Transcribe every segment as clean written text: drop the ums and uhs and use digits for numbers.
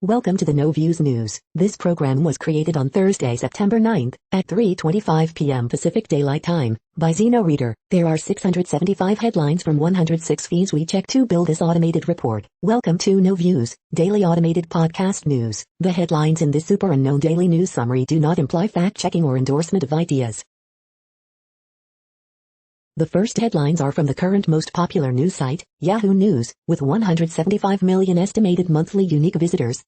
Welcome to the No Views News. This program was created on Thursday, September 9th, at 3:25 p.m. Pacific Daylight Time, by Zeno Reader. There are 675 headlines from 106 feeds we check to build this automated report. Welcome to No Views, daily automated podcast news. The headlines in this super unknown daily news summary do not imply fact-checking or endorsement of ideas. The first headlines are from the current most popular news site, Yahoo News, with 175 million estimated monthly unique visitors.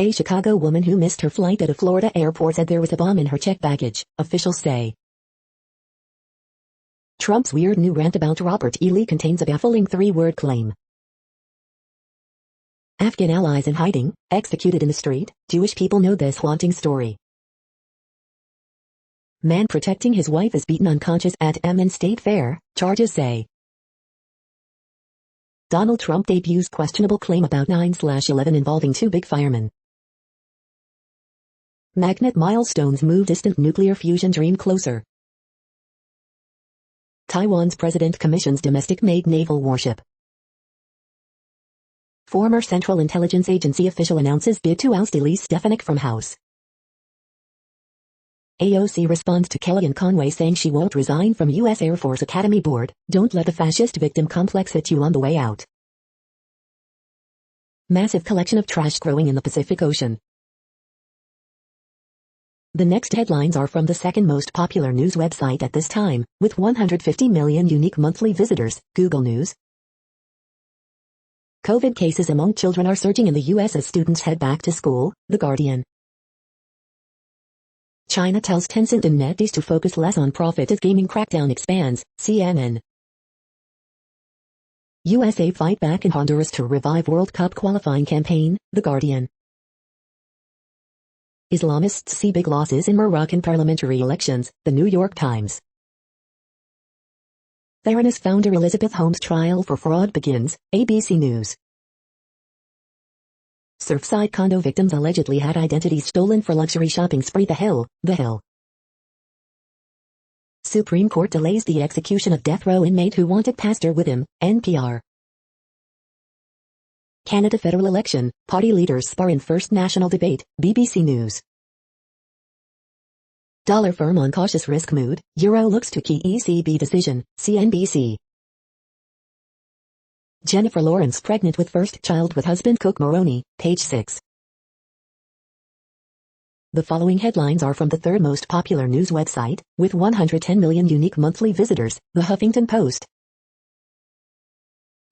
A Chicago woman who missed her flight at a Florida airport said there was a bomb in her checked baggage, officials say. Trump's weird new rant about Robert E. Lee contains a baffling three-word claim. Afghan allies in hiding, executed in the street. Jewish people know this haunting story. Man protecting his wife is beaten unconscious at MN State Fair, charges say. Donald Trump debuts questionable claim about 9/11 involving two big firemen. Magnet milestones move distant nuclear fusion dream closer. Taiwan's president commissions domestic-made naval warship. Former Central Intelligence Agency official announces bid to oust Elise Stefanik from House. AOC responds to Kellyanne Conway saying she won't resign from U.S. Air Force Academy Board. Don't let the fascist victim complex hit you on the way out. Massive collection of trash growing in the Pacific Ocean. The next headlines are from the second most popular news website at this time, with 150 million unique monthly visitors, Google News. COVID cases among children are surging in the U.S. as students head back to school, The Guardian. China tells Tencent and NetEase to focus less on profit as gaming crackdown expands, CNN. USA fight back in Honduras to revive World Cup qualifying campaign, The Guardian. Islamists see big losses in Moroccan parliamentary elections, The New York Times. Theranos founder Elizabeth Holmes' trial for fraud begins, ABC News. Surfside condo victims allegedly had identities stolen for luxury shopping spree. The Hill. Supreme Court delays the execution of death row inmate who wanted pastor with him, NPR. Canada federal election, party leaders spar in first national debate, BBC News. Dollar firm on cautious risk mood, Euro looks to key ECB decision, CNBC. Jennifer Lawrence pregnant with first child with husband Cook Maroney, page 6. The following headlines are from the third most popular news website, with 110 million unique monthly visitors, The Huffington Post.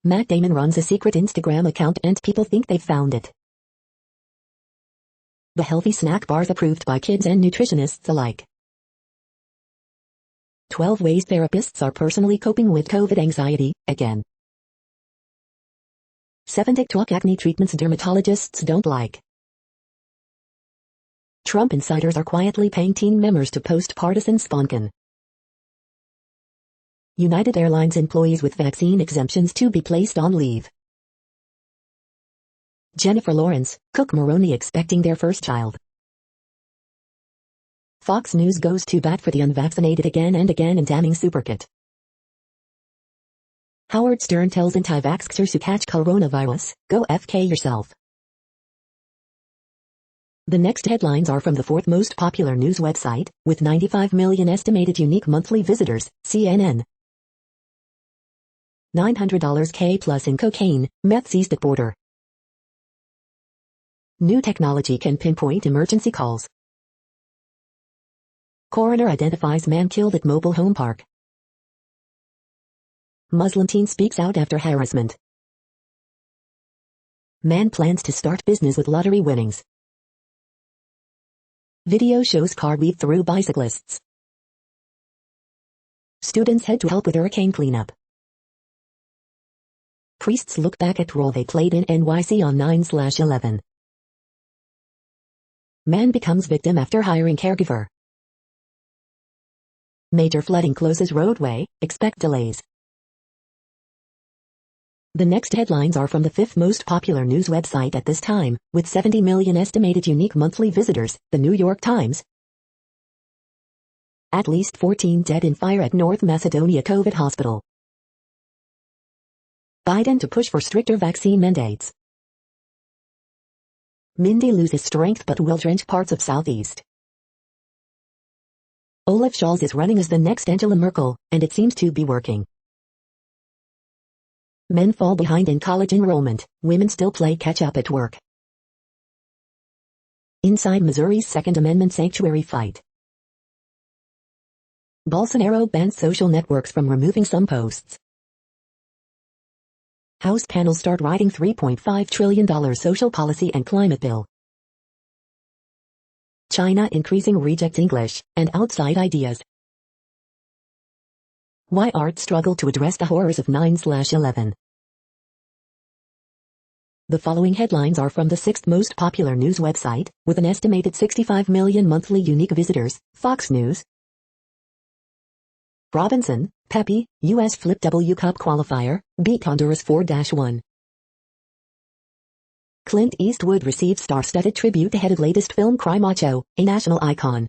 Matt Damon runs a secret Instagram account and people think they've found it. The healthy snack bars approved by kids and nutritionists alike. 12 ways therapists are personally coping with COVID anxiety, again. 7 TikTok acne treatments dermatologists don't like. Trump insiders are quietly paying team members to post partisan sponken. United Airlines employees with vaccine exemptions to be placed on leave. Jennifer Lawrence, Cook Maroney expecting their first child. Fox News goes to bat for the unvaccinated again and again in damning superkit. Howard Stern tells anti-vaxxers who catch coronavirus, go FK yourself. The next headlines are from the fourth most popular news website, with 95 million estimated unique monthly visitors, CNN. $900 K plus in cocaine, meth seized at border. New technology can pinpoint emergency calls. Coroner identifies man killed at mobile home park. Muslim teen speaks out after harassment. Man plans to start business with lottery winnings. Video shows car weave through bicyclists. Students head to help with hurricane cleanup. Priests look back at role they played in NYC on 9/11. Man becomes victim after hiring caregiver. Major flooding closes roadway, expect delays. The next headlines are from the fifth most popular news website at this time, with 70 million estimated unique monthly visitors, The New York Times. At least 14 dead in fire at North Macedonia COVID hospital. Biden to push for stricter vaccine mandates. Mindy loses strength but will drench parts of Southeast. Olaf Scholz is running as the next Angela Merkel, and it seems to be working. Men fall behind in college enrollment, women still play catch-up at work. Inside Missouri's Second Amendment sanctuary fight. Bolsonaro bans social networks from removing some posts. House panels start writing $3.5 trillion social policy and climate bill. China increasing rejects English and outside ideas. Why art struggle to address the horrors of 9/11. The following headlines are from the sixth most popular news website, with an estimated 65 million monthly unique visitors, Fox News. Robinson, Pepe, U.S. Flip W Cup qualifier, beat Honduras 4-1. Clint Eastwood receives star-studded tribute ahead of latest film Cry Macho, a national icon.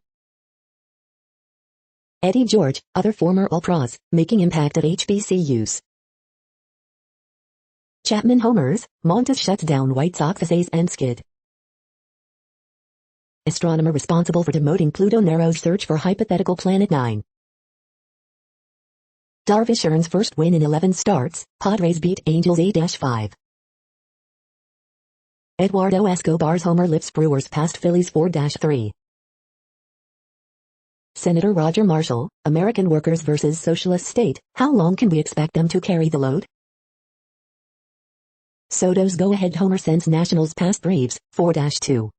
Eddie George, other former All-Pros, making impact at HBCUs. Chapman homers, Montes shuts down White Sox essays and skid. Astronomer responsible for demoting Pluto narrows search for hypothetical planet 9. Darvish earns first win in 11 starts, Padres beat Angels 8-5. Eduardo Escobar's homer lifts Brewers past Phillies 4-3. Senator Roger Marshall, American workers versus socialist state, how long can we expect them to carry the load? Soto's go-ahead homer sends Nationals past Braves, 4-2.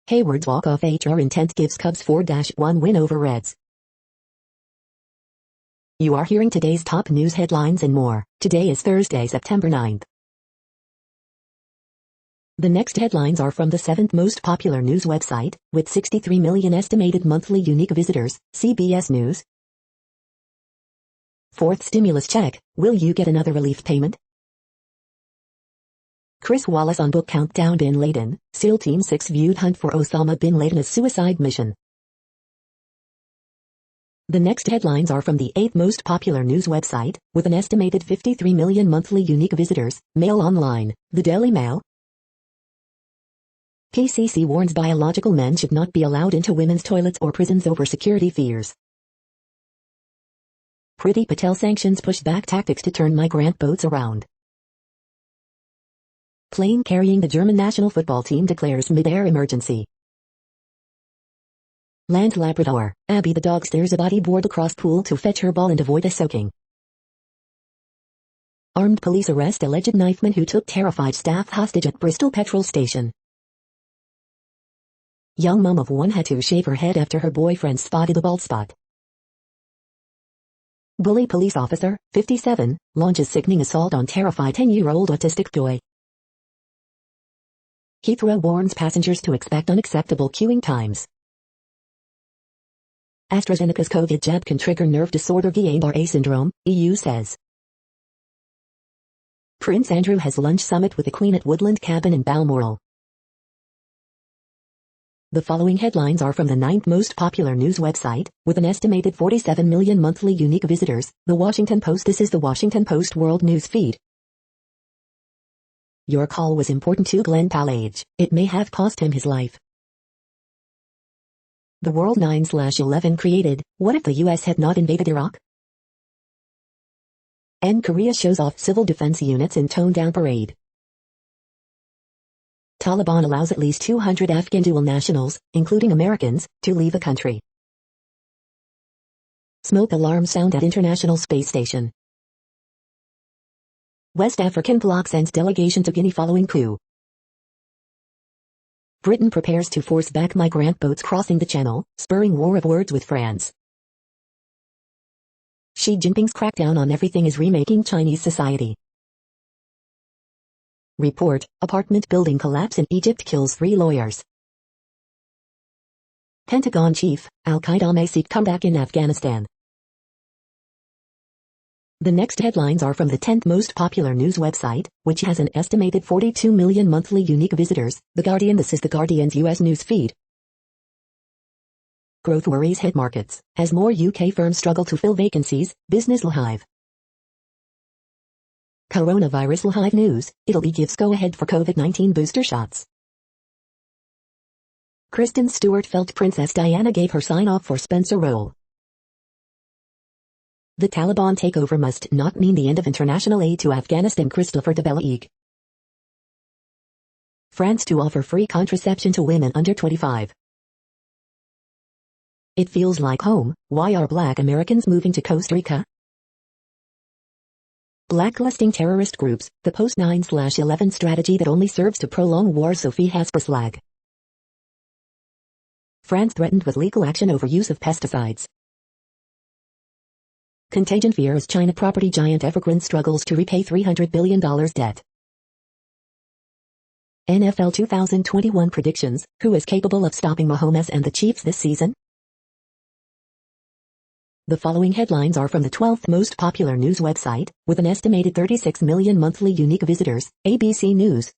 Hayward's walk-off HR intent gives Cubs 4-1 win over Reds. You are hearing today's top news headlines and more. Today is Thursday, September 9th. The next headlines are from the seventh most popular news website, with 63 million estimated monthly unique visitors, CBS News. Fourth stimulus check, will you get another relief payment? Chris Wallace on book Countdown Bin Laden, SEAL Team 6 viewed hunt for Osama bin Laden as suicide mission. The next headlines are from the eighth most popular news website, with an estimated 53 million monthly unique visitors, Mail Online, the Daily Mail. PCC warns biological men should not be allowed into women's toilets or prisons over security fears. Priti Patel sanctions pushback tactics to turn migrant boats around. Plane carrying the German national football team declares mid-air emergency. Land Labrador, Abby the dog steers a bodyboard across pool to fetch her ball and avoid a soaking. Armed police arrest alleged knifeman who took terrified staff hostage at Bristol petrol station. Young mom of one had to shave her head after her boyfriend spotted a bald spot. Bully police officer, 57, launches sickening assault on terrified 10-year-old autistic boy. Heathrow warns passengers to expect unacceptable queuing times. AstraZeneca's COVID jab can trigger nerve disorder Guillain-Barré syndrome, EU says. Prince Andrew has lunch summit with the Queen at Woodland Cabin in Balmoral. The following headlines are from the ninth most popular news website, with an estimated 47 million monthly unique visitors, The Washington Post. This is the Washington Post World News Feed. Your call was important to Glenn Pallage. It may have cost him his life. The World 9/11 created, what if the U.S. had not invaded Iraq? And Korea shows off civil defense units in toned-down parade. Taliban allows at least 200 Afghan dual nationals, including Americans, to leave the country. Smoke alarms sound at International Space Station. West African bloc sends delegation to Guinea following coup. Britain prepares to force back migrant boats crossing the Channel, spurring war of words with France. Xi Jinping's crackdown on everything is remaking Chinese society. Report, apartment building collapse in Egypt kills 3 lawyers. Pentagon chief, Al-Qaeda may seek comeback in Afghanistan. The next headlines are from the 10th most popular news website, which has an estimated 42 million monthly unique visitors, The Guardian. This is The Guardian's U.S. news feed. Growth worries hit markets, as more UK firms struggle to fill vacancies, Business Live. Coronavirus Live News, Italy gives go-ahead for COVID-19 booster shots. Kristen Stewart felt Princess Diana gave her sign-off for Spencer role. The Taliban takeover must not mean the end of international aid to Afghanistan. Christopher de Belaig. France to offer free contraception to women under 25. It feels like home. Why are Black Americans moving to Costa Rica? Blacklisting terrorist groups, the post-9/11 strategy that only serves to prolong war. Sophie Hasperslag. France threatened with legal action over use of pesticides. Contagion fear as China property giant Evergrande struggles to repay $300 billion debt. NFL 2021 predictions, who is capable of stopping Mahomes and the Chiefs this season? The following headlines are from the 12th most popular news website, with an estimated 36 million monthly unique visitors, ABC News.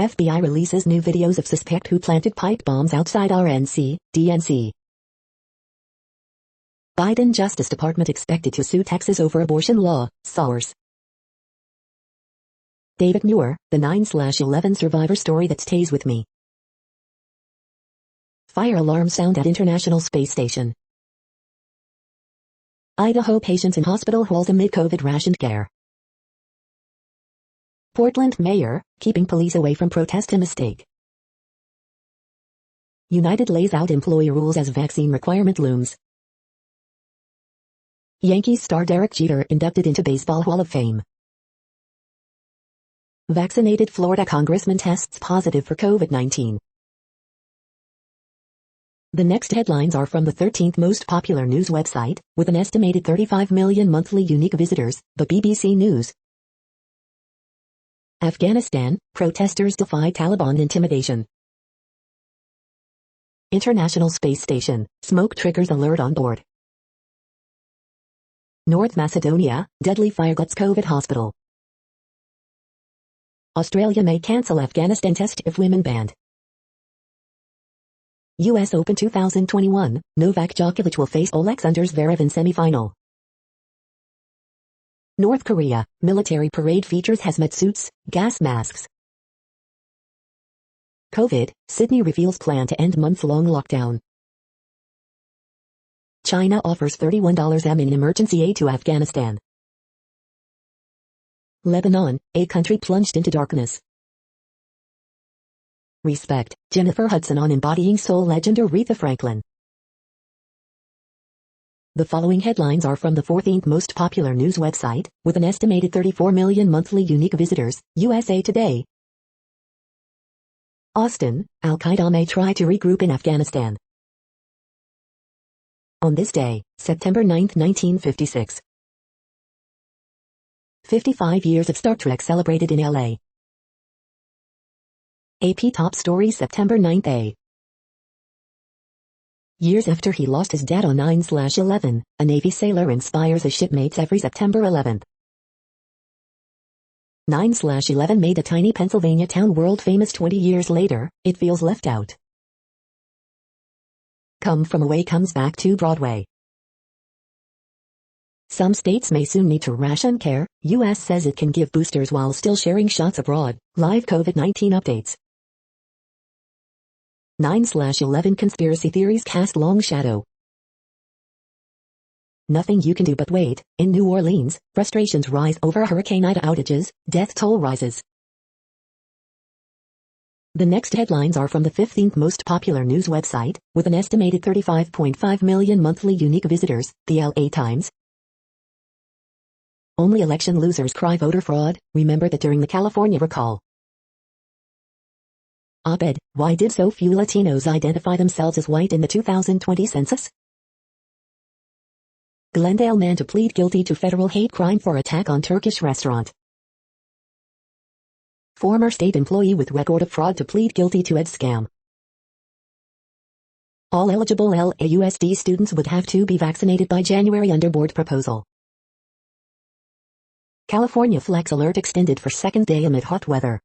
FBI releases new videos of suspect who planted pipe bombs outside RNC, DNC. Biden Justice Department expected to sue Texas over abortion law, source. David Muir, the 9/11 survivor story that stays with me. Fire alarm sound at International Space Station. Idaho patients in hospital halls amid COVID rationed care. Portland mayor, keeping police away from protest a mistake. United lays out employee rules as vaccine requirement looms. Yankees star Derek Jeter inducted into Baseball Hall of Fame. Vaccinated Florida congressman tests positive for COVID-19. The next headlines are from the 13th most popular news website, with an estimated 35 million monthly unique visitors, the BBC News. Afghanistan, protesters defy Taliban intimidation. International Space Station, smoke triggers alert on board. North Macedonia, deadly fire guts COVID hospital. Australia may cancel Afghanistan test if women banned. US Open 2021, Novak Djokovic will face Alexander Zverev in semi-final. North Korea, military parade features hazmat suits, gas masks. COVID, Sydney reveals plan to end month-long lockdown. China offers $31 M in emergency aid to Afghanistan. Lebanon, a country plunged into darkness. Respect, Jennifer Hudson on embodying soul legend Aretha Franklin. The following headlines are from the 14th most popular news website, with an estimated 34 million monthly unique visitors, USA Today. Austin, Al-Qaeda may try to regroup in Afghanistan. On this day, September 9, 1956. 55 years of Star Trek celebrated in LA. AP Top Story September 9th. Years after he lost his dad on 9/11, a Navy sailor inspires his shipmates every September 11th. 9/11 made a tiny Pennsylvania town world famous 20 years later, it feels left out. Come From Away comes back to Broadway. Some states may soon need to ration care, U.S. says it can give boosters while still sharing shots abroad. Live COVID-19 updates. 9/11 conspiracy theories cast long shadow. Nothing you can do but wait. In New Orleans, frustrations rise over Hurricane Ida outages, death toll rises. The next headlines are from the 15th most popular news website, with an estimated 35.5 million monthly unique visitors, the LA Times. Only election losers cry voter fraud, remember that during the California recall. Op-ed, why did so few Latinos identify themselves as white in the 2020 census? Glendale man to plead guilty to federal hate crime for attack on Turkish restaurant. Former state employee with record of fraud to plead guilty to ed scam. All eligible LAUSD students would have to be vaccinated by January under board proposal. California flex alert extended for second day amid hot weather.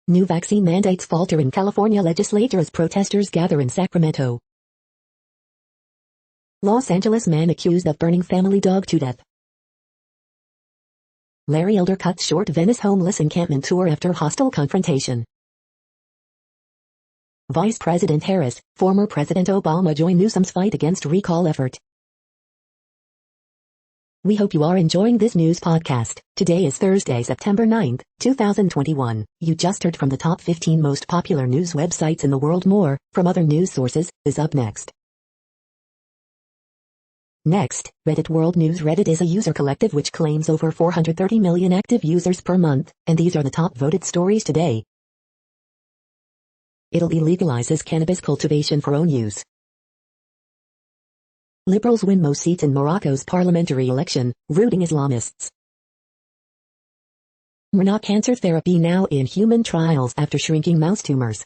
New vaccine mandates falter in California legislature as protesters gather in Sacramento. Los Angeles man accused of burning family dog to death. Larry Elder cuts short Venice homeless encampment tour after hostile confrontation. Vice President Harris, former President Obama join Newsom's fight against recall effort. We hope you are enjoying this news podcast. Today is Thursday, September 9th, 2021. You just heard from the top 15 most popular news websites in the world. More from other news sources is up next. Next, Reddit World News. Reddit is a user collective which claims over 430 million active users per month, and these are the top voted stories today. Italy legalizes cannabis cultivation for own use. Liberals win most seats in Morocco's parliamentary election, rooting Islamists. Rhino cancer therapy now in human trials after shrinking mouse tumors.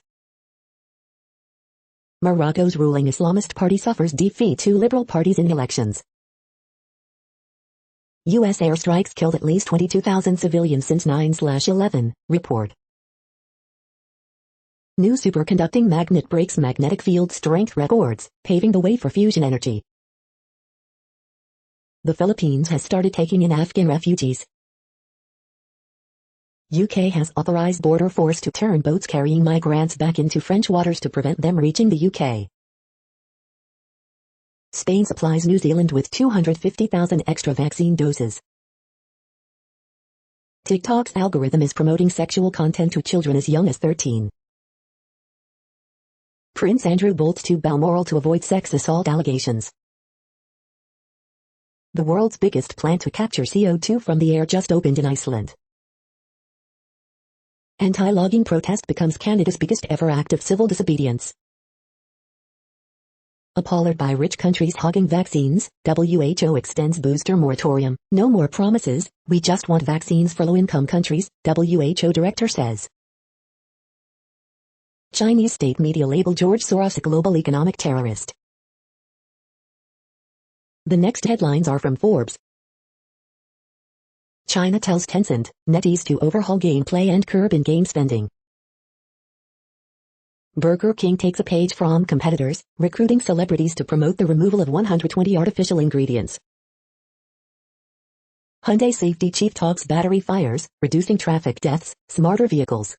Morocco's ruling Islamist party suffers defeat to liberal parties in elections. U.S. airstrikes killed at least 22,000 civilians since 9/11, report. New superconducting magnet breaks magnetic field strength records, paving the way for fusion energy. The Philippines has started taking in Afghan refugees. UK has authorized border force to turn boats carrying migrants back into French waters to prevent them reaching the UK. Spain supplies New Zealand with 250,000 extra vaccine doses. TikTok's algorithm is promoting sexual content to children as young as 13. Prince Andrew bolts to Balmoral to avoid sex assault allegations. The world's biggest plant to capture CO2 from the air just opened in Iceland. Anti-logging protest becomes Canada's biggest ever act of civil disobedience. Appalled by rich countries hogging vaccines, WHO extends booster moratorium. No more promises, we just want vaccines for low-income countries, WHO director says. Chinese state media label George Soros a global economic terrorist. The next headlines are from Forbes. China tells Tencent, NetEase to overhaul gameplay and curb in-game spending. Burger King takes a page from competitors, recruiting celebrities to promote the removal of 120 artificial ingredients. Hyundai safety chief talks battery fires, reducing traffic deaths, smarter vehicles.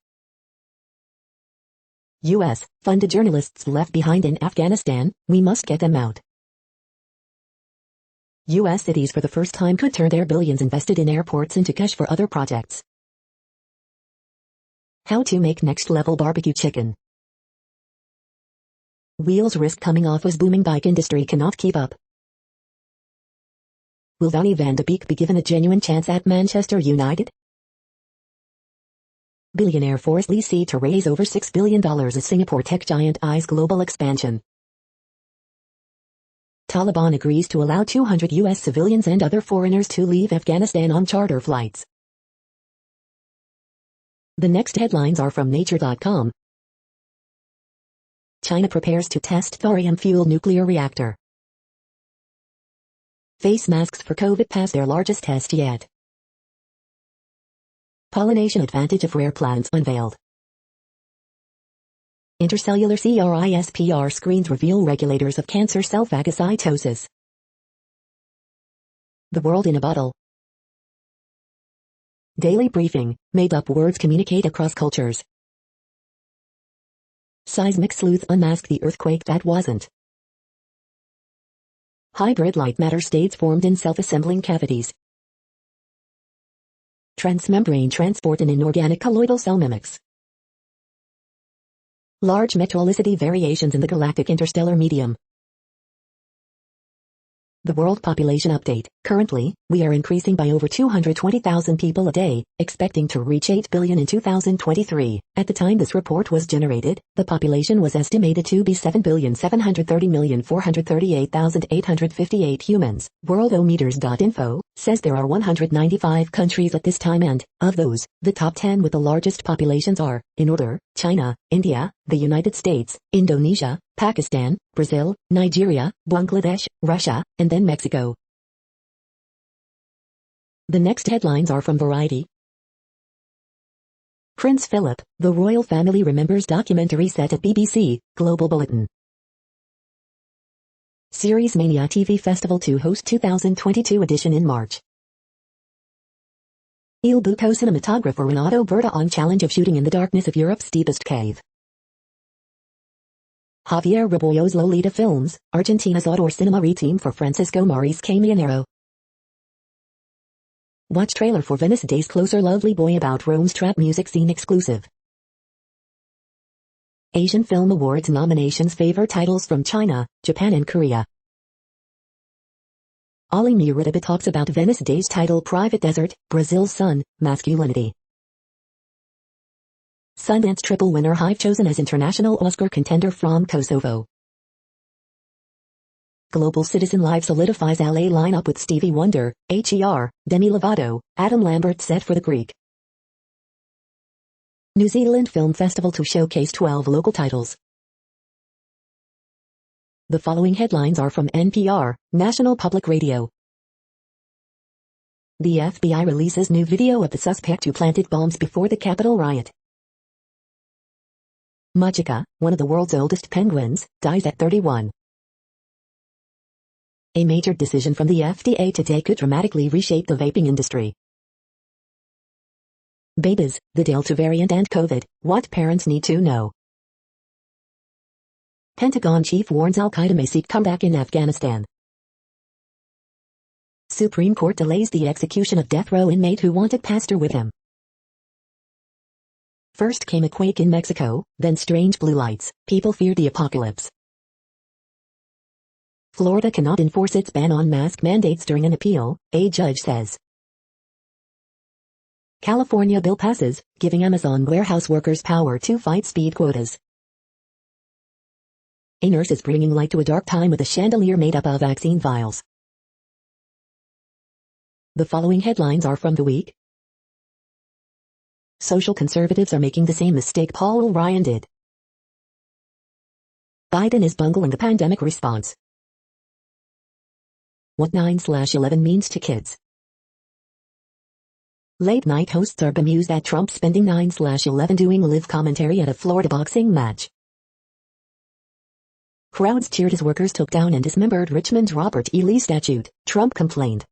U.S. funded journalists left behind in Afghanistan, we must get them out. U.S. cities for the first time could turn their billions invested in airports into cash for other projects. How to make next-level barbecue chicken. Wheels risk coming off as booming bike industry cannot keep up. Will Donny van de Beek be given a genuine chance at Manchester United? Billionaire Forrest Lee set to raise over $6 billion as Singapore tech giant eyes global expansion. Taliban agrees to allow 200 U.S. civilians and other foreigners to leave Afghanistan on charter flights. The next headlines are from Nature.com. China prepares to test thorium-fueled nuclear reactor. Face masks for COVID pass their largest test yet. Pollination advantage of rare plants unveiled. Intercellular CRISPR screens reveal regulators of cancer cell phagocytosis. The world in a bottle. Daily briefing, made-up words communicate across cultures. Seismic sleuths unmask the earthquake that wasn't. Hybrid light matter states formed in self-assembling cavities. Transmembrane transport in inorganic colloidal cell mimics. Large metallicity variations in the galactic interstellar medium. The world population update. Currently, we are increasing by over 220,000 people a day, expecting to reach 8 billion in 2023. At the time this report was generated, the population was estimated to be 7,730,438,858 humans. Worldometers.info says there are 195 countries at this time and, of those, the top 10 with the largest populations are, in order, China, India, the United States, Indonesia, Pakistan, Brazil, Nigeria, Bangladesh, Russia, and then Mexico. The next headlines are from Variety. Prince Philip, the royal family remembers documentary set at BBC, Global Bulletin. Series Mania TV Festival to host 2022 edition in March. Il Buco cinematographer Renato Berta on challenge of shooting in the darkness of Europe's deepest cave. Javier Rebollo's Lolita Films, Argentina's outdoor cinema re-team for Francisco Maurice Camionero. Watch trailer for Venice Days Closer Lovely Boy about Rome's trap music scene exclusive. Asian Film Awards nominations favor titles from China, Japan and Korea. Ali Murataba talks about Venice Days title Private Desert, Brazil's Sun, Masculinity. Sundance triple winner Hive chosen as international Oscar contender from Kosovo. Global Citizen Live solidifies LA lineup with Stevie Wonder, Her, Demi Lovato, Adam Lambert set for the Greek. New Zealand Film Festival to showcase 12 local titles. The following headlines are from NPR, National Public Radio. The FBI releases new video of the suspect who planted bombs before the Capitol riot. Magica, one of the world's oldest penguins, dies at 31. A major decision from the FDA today could dramatically reshape the vaping industry. Babies, the Delta variant and COVID, what parents need to know. Pentagon chief warns Al-Qaeda may seek comeback in Afghanistan. Supreme Court delays the execution of death row inmate who wanted pastor with him. First came a quake in Mexico, then strange blue lights. People feared the apocalypse. Florida cannot enforce its ban on mask mandates during an appeal, a judge says. California bill passes, giving Amazon warehouse workers power to fight speed quotas. A nurse is bringing light to a dark time with a chandelier made up of vaccine vials. The following headlines are from The Week. Social conservatives are making the same mistake Paul Ryan did. Biden is bungling the pandemic response. What 9/11 means to kids. Late-night hosts are bemused at Trump spending 9/11 doing live commentary at a Florida boxing match. Crowds cheered as workers took down and dismembered Richmond's Robert E. Lee statue. Trump complained.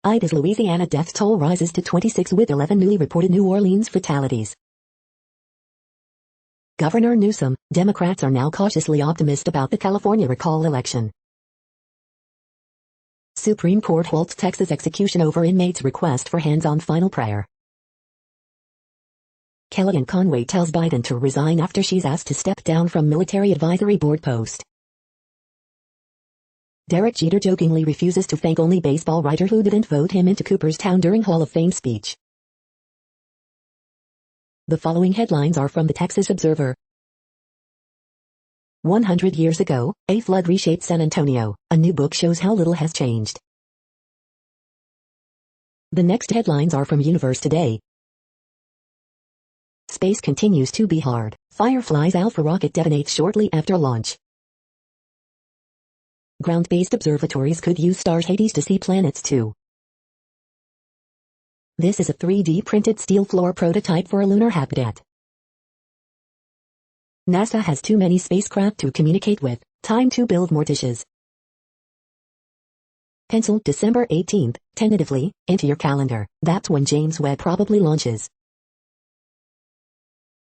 Ida's Louisiana death toll rises to 26 with 11 newly reported New Orleans fatalities. Governor Newsom, Democrats are now cautiously optimistic about the California recall election. Supreme Court halts Texas execution over inmates' request for hands-on final prayer. Kellyanne Conway tells Biden to resign after she's asked to step down from military advisory board post. Derek Jeter jokingly refuses to thank only baseball writer who didn't vote him into Cooperstown during Hall of Fame speech. The following headlines are from the Texas Observer. 100 years ago, a flood reshaped San Antonio. A new book shows how little has changed. The next headlines are from Universe Today. Space continues to be hard. Firefly's Alpha rocket detonates shortly after launch. Ground-based observatories could use stars Hades to see planets too. This is a 3D printed steel floor prototype for a lunar habitat. NASA has too many spacecraft to communicate with. Time to build more dishes. Pencil December 18th, tentatively, into your calendar. That's when James Webb probably launches.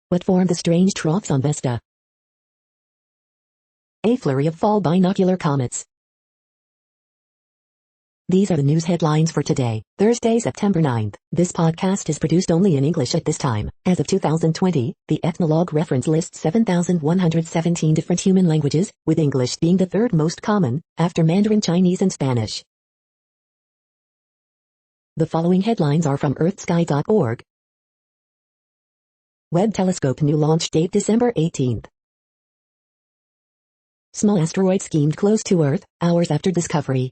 What formed the strange troughs on Vesta? A flurry of fall binocular comets. These are the news headlines for today, Thursday, September 9th. This podcast is produced only in English at this time. As of 2020, the Ethnologue reference lists 7,117 different human languages, with English being the third most common, after Mandarin Chinese and Spanish. The following headlines are from earthsky.org. Webb telescope new launch date December 18th. Small asteroid skimmed close to Earth, hours after discovery.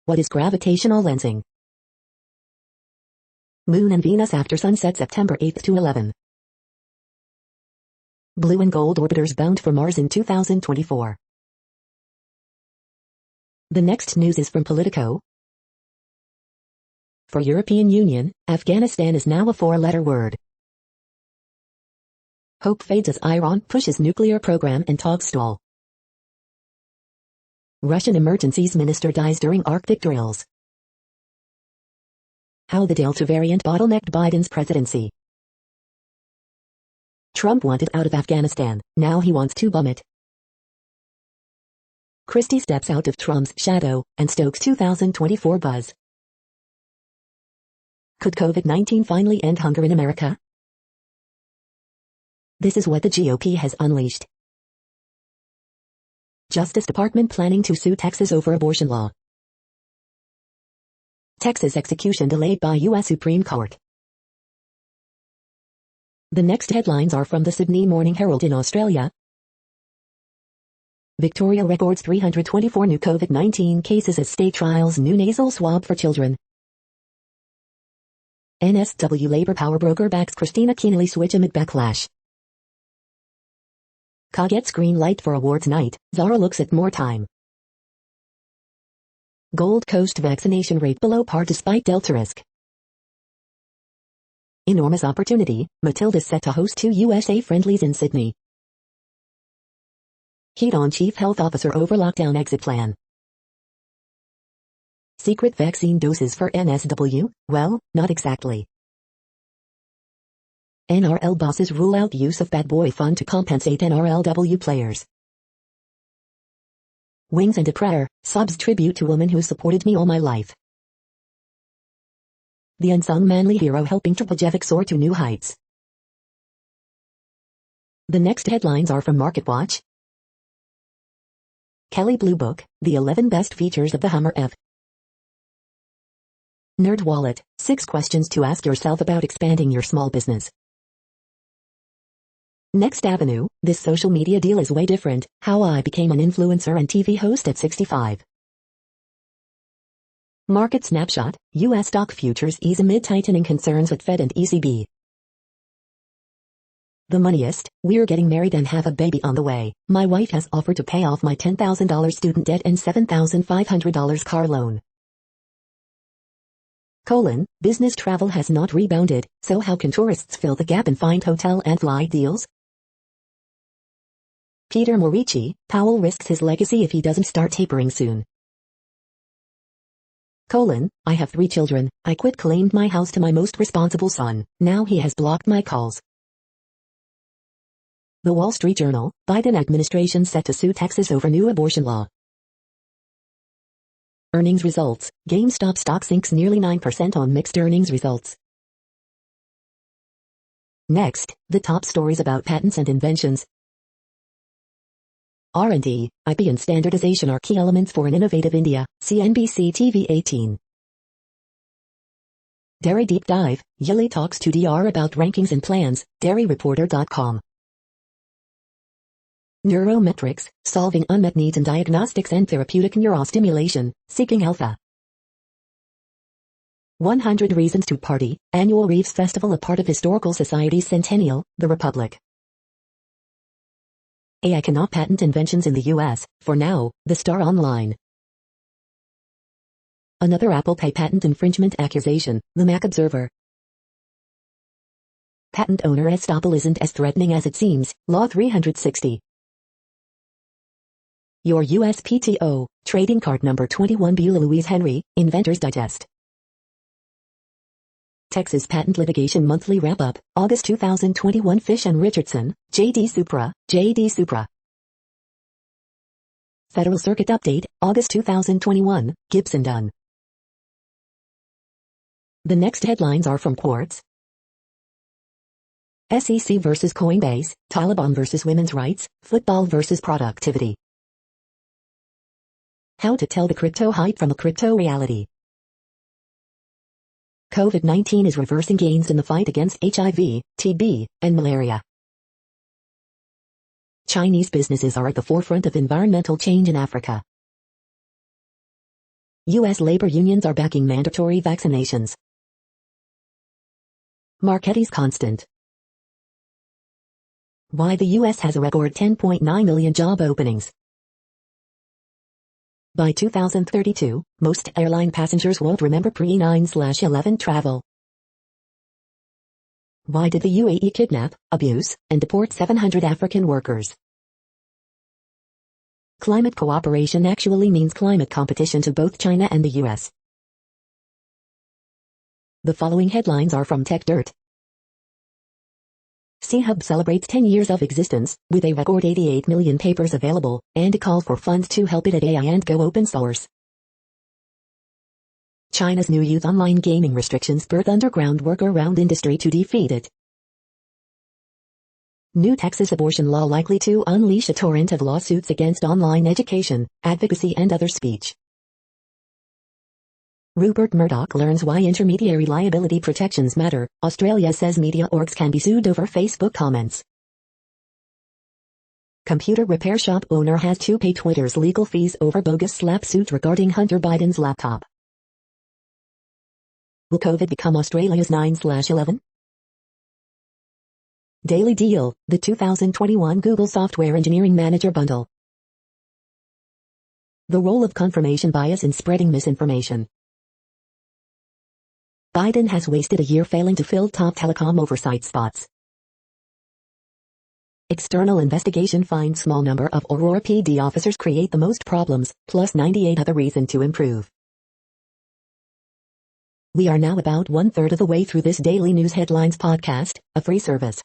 What is gravitational lensing? Moon and Venus after sunset September 8 to 11. Blue and gold orbiters bound for Mars in 2024. The next news is from Politico. For European Union, Afghanistan is now a four-letter word. Hope fades as Iran pushes nuclear program and talks stall. Russian emergencies minister dies during Arctic drills. How the Delta variant bottlenecked Biden's presidency. Trump wanted out of Afghanistan, now he wants to bomb it. Christie steps out of Trump's shadow, and stokes 2024 buzz. Could COVID-19 finally end hunger in America? This is what the GOP has unleashed. Justice Department planning to sue Texas over abortion law. Texas execution delayed by U.S. Supreme Court. The next headlines are from the Sydney Morning Herald in Australia. Victoria records 324 new COVID-19 cases as state trials new nasal swab for children. NSW Labour power broker backs Christina Keneally switch amid backlash. Ka gets green light for awards night, Zara looks at more time. Gold Coast vaccination rate below par despite Delta risk. Enormous opportunity, Matilda's set to host 2 USA friendlies in Sydney. Heat on Chief Health Officer over lockdown exit plan. Secret vaccine doses for NSW? Well, not exactly. NRL bosses rule out use of bad boy fund to compensate NRLW players. Wings and a prayer, sobs tribute to woman who supported me all my life. The unsung manly hero helping Tripajevic soar to new heights. The next headlines are from MarketWatch. Kelley Blue Book, the 11 best features of the Hummer F. NerdWallet, 6 questions to ask yourself about expanding your small business. Next Avenue, this social media deal is way different, how I became an influencer and TV host at 65. Market Snapshot, U.S. stock futures ease amid tightening concerns at Fed and ECB. The moneyest, we're getting married and have a baby on the way. My wife has offered to pay off my $10,000 student debt and $7,500 car loan. Business travel has not rebounded, so how can tourists fill the gap and find hotel and flight deals? Peter Morici, Powell risks his legacy if he doesn't start tapering soon. I have 3 children, I quit claimed my house to my most responsible son, now he has blocked my calls. The Wall Street Journal, Biden administration set to sue Texas over new abortion law. Earnings results, GameStop stock sinks nearly 9% on mixed earnings results. Next, the top stories about patents and inventions. R&D, IP and standardization are key elements for an innovative India, CNBC TV 18. Dairy Deep Dive, Yili talks to DR about rankings and plans, dairyreporter.com. Neurometrics, solving unmet needs in diagnostics and therapeutic neurostimulation, Seeking Alpha. 100 Reasons to Party, Annual Reeves Festival, a part of Historical Society's Centennial, the Republic. AI cannot patent inventions in the U.S., for now, the Star Online. Another Apple Pay patent infringement accusation, the Mac Observer. Patent owner estoppel isn't as threatening as it seems, Law 360. Your USPTO, trading card number 21 Beulah Louise Henry, Inventor's Digest. Texas Patent Litigation Monthly Wrap-Up, August 2021 Fish and Richardson, J.D. Supra. Federal Circuit Update, August 2021, Gibson Dunn. The next headlines are from Quartz. SEC versus Coinbase, Taliban versus women's rights, football versus productivity. How to tell the crypto hype from a crypto reality. COVID-19 is reversing gains in the fight against HIV, TB, and malaria. Chinese businesses are at the forefront of environmental change in Africa. U.S. labor unions are backing mandatory vaccinations. Marchetti's constant. Why the U.S. has a record 10.9 million job openings. By 2032, most airline passengers won't remember pre-9/11 travel. Why did the UAE kidnap, abuse, and deport 700 African workers? Climate cooperation actually means climate competition to both China and the U.S. The following headlines are from TechDirt. C-Hub celebrates 10 years of existence, with a record 88 million papers available, and a call for funds to help it at AI and go open source. China's new youth online gaming restrictions birth underground workaround industry to defeat it. New Texas abortion law likely to unleash a torrent of lawsuits against online education, advocacy and other speech. Rupert Murdoch learns why intermediary liability protections matter. Australia says media orgs can be sued over Facebook comments. Computer repair shop owner has to pay Twitter's legal fees over bogus slap suit regarding Hunter Biden's laptop. Will COVID become Australia's 9/11? Daily Deal, the 2021 Google Software Engineering Manager Bundle. The role of confirmation bias in spreading misinformation. Biden has wasted a year failing to fill top telecom oversight spots. External investigation finds small number of Aurora PD officers create the most problems, plus 98 other reason to improve. We are now about 1/3 of the way through this daily news headlines podcast, a free service.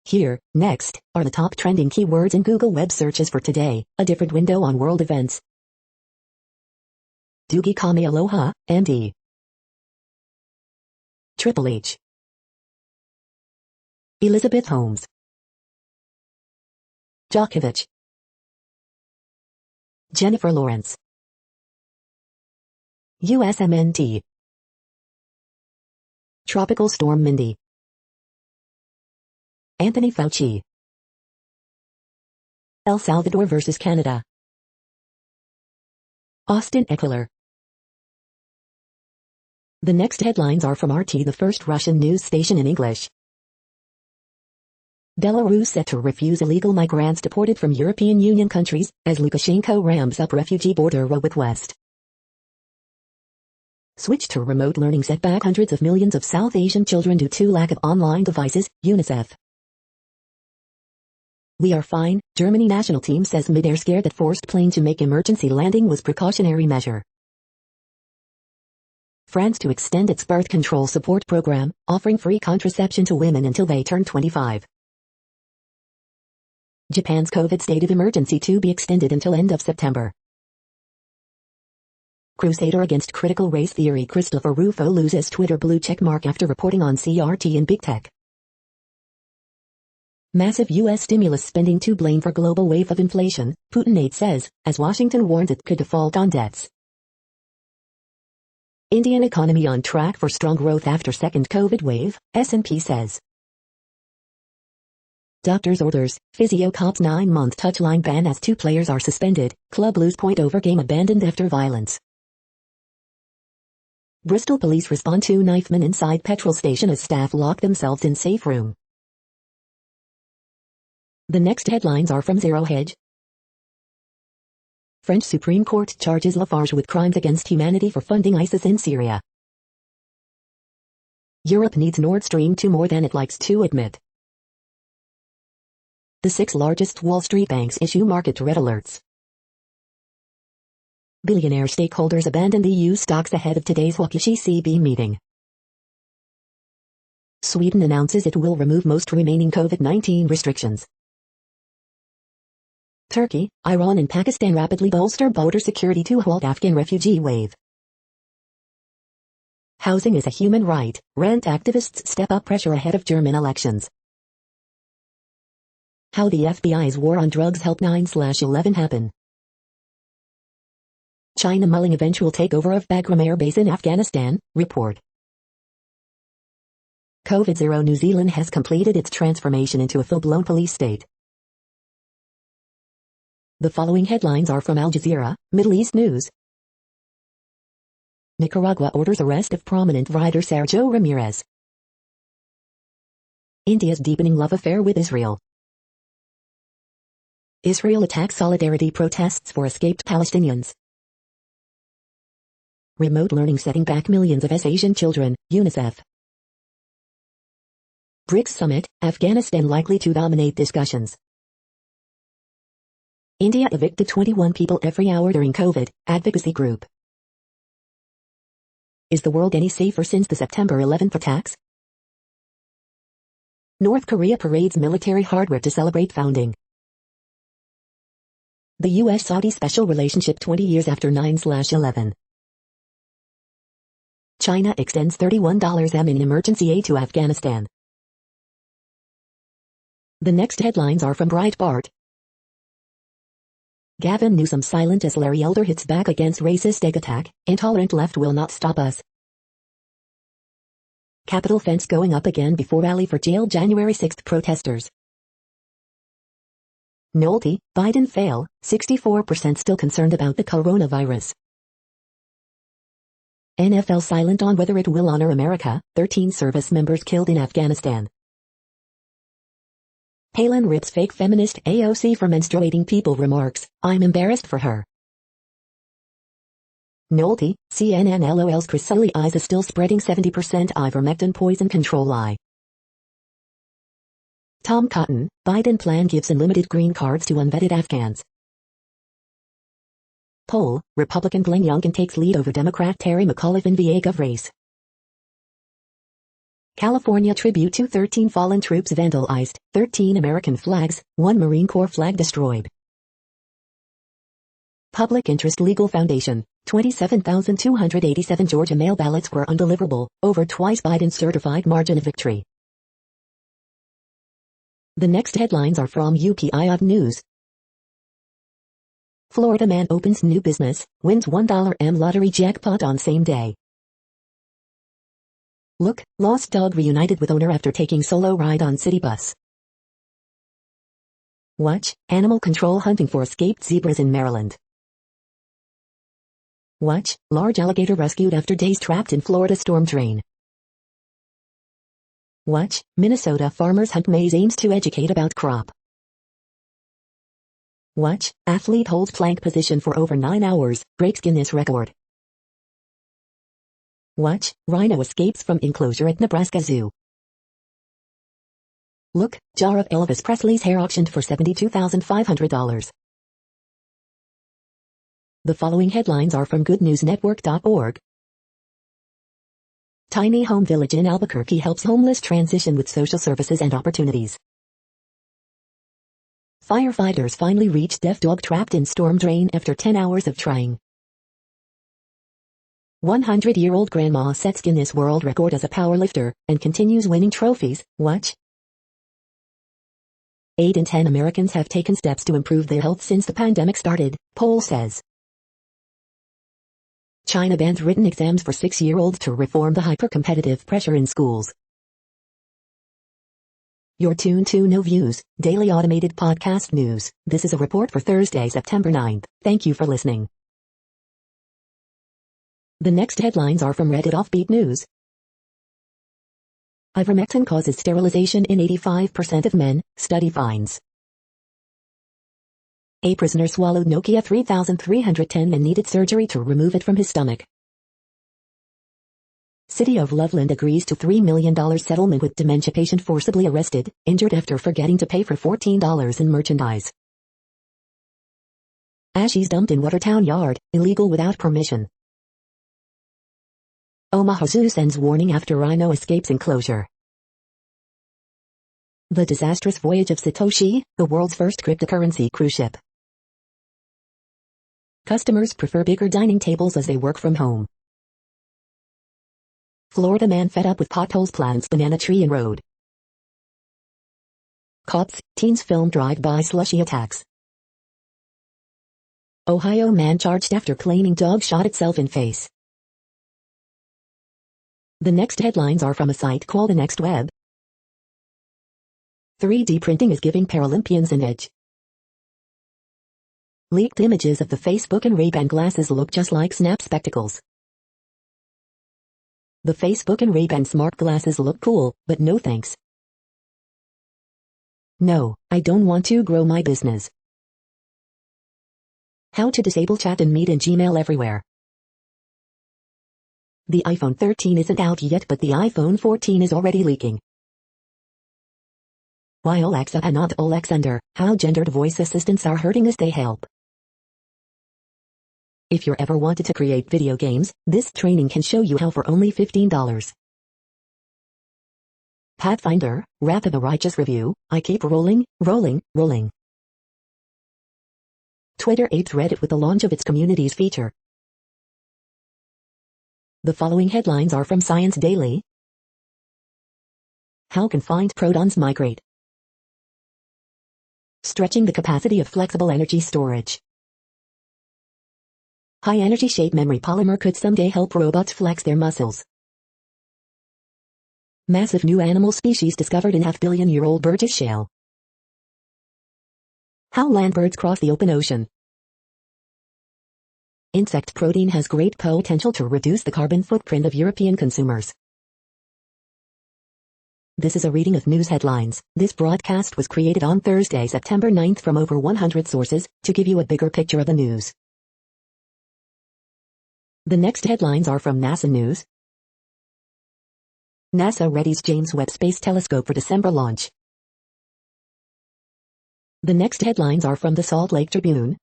Here, next, are the top trending keywords in Google web searches for today, a different window on world events. Doogie Kami Aloha, MD. Triple H. Elizabeth Holmes. Djokovic. Jennifer Lawrence. USMNT. Tropical Storm Mindy. Anthony Fauci. El Salvador vs. Canada. Austin Eckler. The next headlines are from RT, the first Russian news station in English. Belarus set to refuse illegal migrants deported from European Union countries, as Lukashenko ramps up refugee border with West. Switch to remote learning set back hundreds of millions of South Asian children due to lack of online devices, UNICEF. We are fine, Germany national team says mid-air scared that forced plane to make emergency landing was precautionary measure. France to extend its birth control support program, offering free contraception to women until they turn 25. Japan's COVID state of emergency to be extended until end of September. Crusader against critical race theory Christopher Rufo loses Twitter blue checkmark after reporting on CRT in big tech. Massive U.S. stimulus spending to blame for global wave of inflation, Putin aide says, as Washington warns it could default on debts. Indian economy on track for strong growth after second COVID wave, S&P says. Doctor's orders, physio cops 9-month touchline ban as 2 players are suspended, club lose point over game abandoned after violence. Bristol police respond to knifeman inside petrol station as staff lock themselves in safe room. The next headlines are from Zero Hedge. French Supreme Court charges Lafarge with crimes against humanity for funding ISIS in Syria. Europe needs Nord Stream 2 more than it likes to admit. The 6 largest Wall Street banks issue market red alerts. Billionaire stakeholders abandon the EU stocks ahead of today's WCB meeting. Sweden announces it will remove most remaining COVID-19 restrictions. Turkey, Iran and Pakistan rapidly bolster border security to halt Afghan refugee wave. Housing is a human right, rent activists step up pressure ahead of German elections. How the FBI's war on drugs helped 9/11 happen. China mulling eventual takeover of Bagram Air Base in Afghanistan, report. COVID-0 New Zealand has completed its transformation into a full-blown police state. The following headlines are from Al Jazeera, Middle East News. Nicaragua orders arrest of prominent writer Sergio Ramirez. India's deepening love affair with Israel. Israel attacks solidarity protests for escaped Palestinians. Remote learning setting back millions of Asian children, UNICEF. BRICS Summit, Afghanistan likely to dominate discussions. India evicted 21 people every hour during COVID, advocacy group. Is the world any safer since the September 11th attacks? North Korea parades military hardware to celebrate founding. The U.S.-Saudi special relationship 20 years after 9/11. China extends $31 million in emergency aid to Afghanistan. The next headlines are from Breitbart. Gavin Newsom silent as Larry Elder hits back against racist egg attack. Intolerant left will not stop us. Capitol fence going up again before rally for jailed January 6 protesters. Nolte, Biden fail, 64% still concerned about the coronavirus. NFL silent on whether it will honor America, 13 service members killed in Afghanistan. Palin rips fake feminist AOC for menstruating people remarks, I'm embarrassed for her. Nolte, CNN LOL's Chris Sully eyes is still spreading 70% ivermectin poison control lie. Tom Cotton, Biden plan gives unlimited green cards to unvetted Afghans. Poll, Republican Glenn Youngkin takes lead over Democrat Terry McAuliffe in VA Gov race. California tribute to 13 fallen troops vandalized, 13 American flags, 1 Marine Corps flag destroyed. Public Interest Legal Foundation, 27,287 Georgia mail ballots were undeliverable, over twice Biden's certified margin of victory. The next headlines are from UPI News. Florida man opens new business, wins $1 lottery jackpot on same day. Look, lost dog reunited with owner after taking solo ride on city bus. Watch, animal control hunting for escaped zebras in Maryland. Watch, large alligator rescued after days trapped in Florida storm drain. Watch, Minnesota farmers hunt maize aims to educate about crop. Watch, athlete holds plank position for over 9 hours, breaks Guinness record. Watch, Rhino escapes from Enclosure at Nebraska Zoo. Look, jar of Elvis Presley's hair auctioned for $72,500. The following headlines are from goodnewsnetwork.org. Tiny home village in Albuquerque helps homeless transition with social services and opportunities. Firefighters finally reach deaf dog trapped in storm drain after 10 hours of trying. 100-year-old grandma sets Guinness World Record as a powerlifter, and continues winning trophies. Watch. 8 in 10 Americans have taken steps to improve their health since the pandemic started, poll says. China bans written exams for 6-year-olds to reform the hyper-competitive pressure in schools. You're tuned to No Views, daily automated podcast news. This is a report for Thursday, September 9th. Thank you for listening. The next headlines are from Reddit Offbeat News. Ivermectin causes sterilization in 85% of men, study finds. A prisoner swallowed Nokia 3310 and needed surgery to remove it from his stomach. City of Loveland agrees to $3 million settlement with dementia patient forcibly arrested, injured after forgetting to pay for $14 in merchandise. Ashes dumped in Watertown yard, illegal without permission. Omaha Zoo sends warning after Rhino escapes Enclosure. The disastrous voyage of Satoshi, the world's first cryptocurrency cruise ship. Customers prefer bigger dining tables as they work from home. Florida man fed up with potholes plants banana tree in road. Cops, teens film drive-by slushy attacks. Ohio man charged after claiming dog shot itself in face. The next headlines are from a site called The Next Web. 3D printing is giving Paralympians an edge. Leaked images of the Facebook and Ray-Ban glasses look just like Snap spectacles. The Facebook and Ray-Ban smart glasses look cool, but no thanks. No, I don't want to grow my business. How to disable chat and meet in Gmail everywhere. The iPhone 13 isn't out yet, but the iPhone 14 is already leaking. Why Alexa and not Alexander? How gendered voice assistants are hurting us. They help. If you're ever wanted to create video games, this training can show you how for only $15. Pathfinder, Wrath of the Righteous Review, I keep rolling. Twitter aped Reddit with the launch of its communities feature. The following headlines are from Science Daily. How confined protons migrate. Stretching the capacity of flexible energy storage. High-energy shape memory polymer could someday help robots flex their muscles. Massive new animal species discovered in half-billion-year-old Burgess Shale. How land birds cross the open ocean. Insect protein has great potential to reduce the carbon footprint of European consumers. This is a reading of news headlines. This broadcast was created on Thursday, September 9th from over 100 sources, to give you a bigger picture of the news. The next headlines are from NASA News. NASA readies James Webb Space Telescope for December launch. The next headlines are from the Salt Lake Tribune.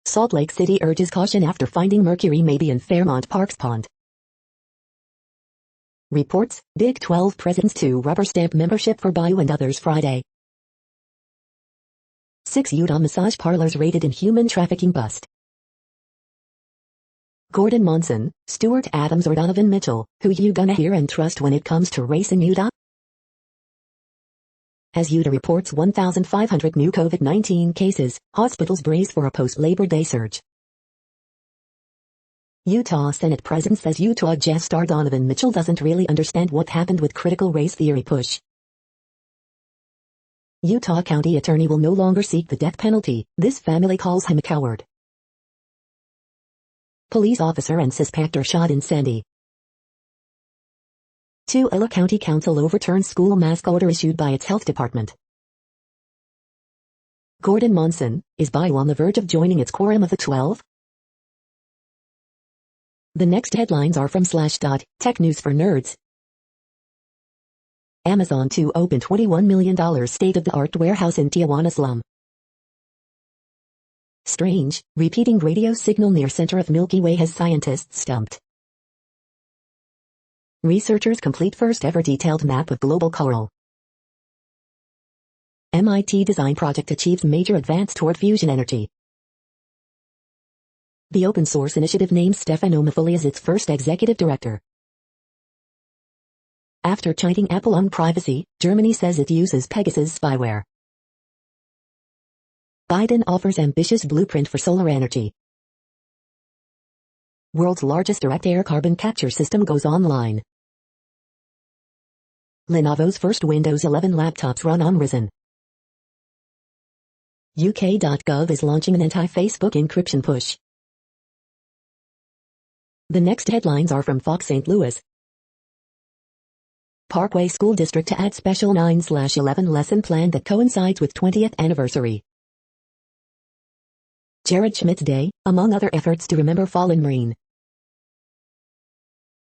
Salt Lake City urges caution after finding mercury may be in Fairmount Park's pond. Reports, Big 12 presidents to rubber stamp membership for Bayou and others Friday. 6 Utah massage parlors raided in human trafficking bust. Gordon Monson, Stuart Adams or Donovan Mitchell, who you gonna hear and trust when it comes to race in Utah? As Utah reports 1,500 new COVID-19 cases, hospitals brace for a post-Labor Day surge. Utah Senate President says Utah Jazz star Donovan Mitchell doesn't really understand what happened with critical race theory push. Utah County Attorney will no longer seek the death penalty. This family calls him a coward. Police officer and suspect shot in Sandy. Tualatin County Council overturns school mask order issued by its health department. Gordon Monson, is Bayou on the verge of joining its quorum of the 12? The next headlines are from Slashdot, Tech News for Nerds. Amazon to open $21 million state-of-the-art warehouse in Tijuana slum. Strange, repeating radio signal near center of Milky Way has scientists stumped. Researchers complete first ever detailed map of global coral. MIT design project achieves major advance toward fusion energy. The open source initiative names Stefano Mafuli as its first executive director. After citing Apple on privacy, Germany says it uses Pegasus spyware. Biden offers ambitious blueprint for solar energy. World's largest direct air carbon capture system goes online. Lenovo's first Windows 11 laptops run on Ryzen. UK.gov is launching an anti-Facebook encryption push. The next headlines are from Fox St. Louis. Parkway School District to add special 9/11 lesson plan that coincides with 20th anniversary. Jared Schmidt's Day, among other efforts to remember fallen Marine.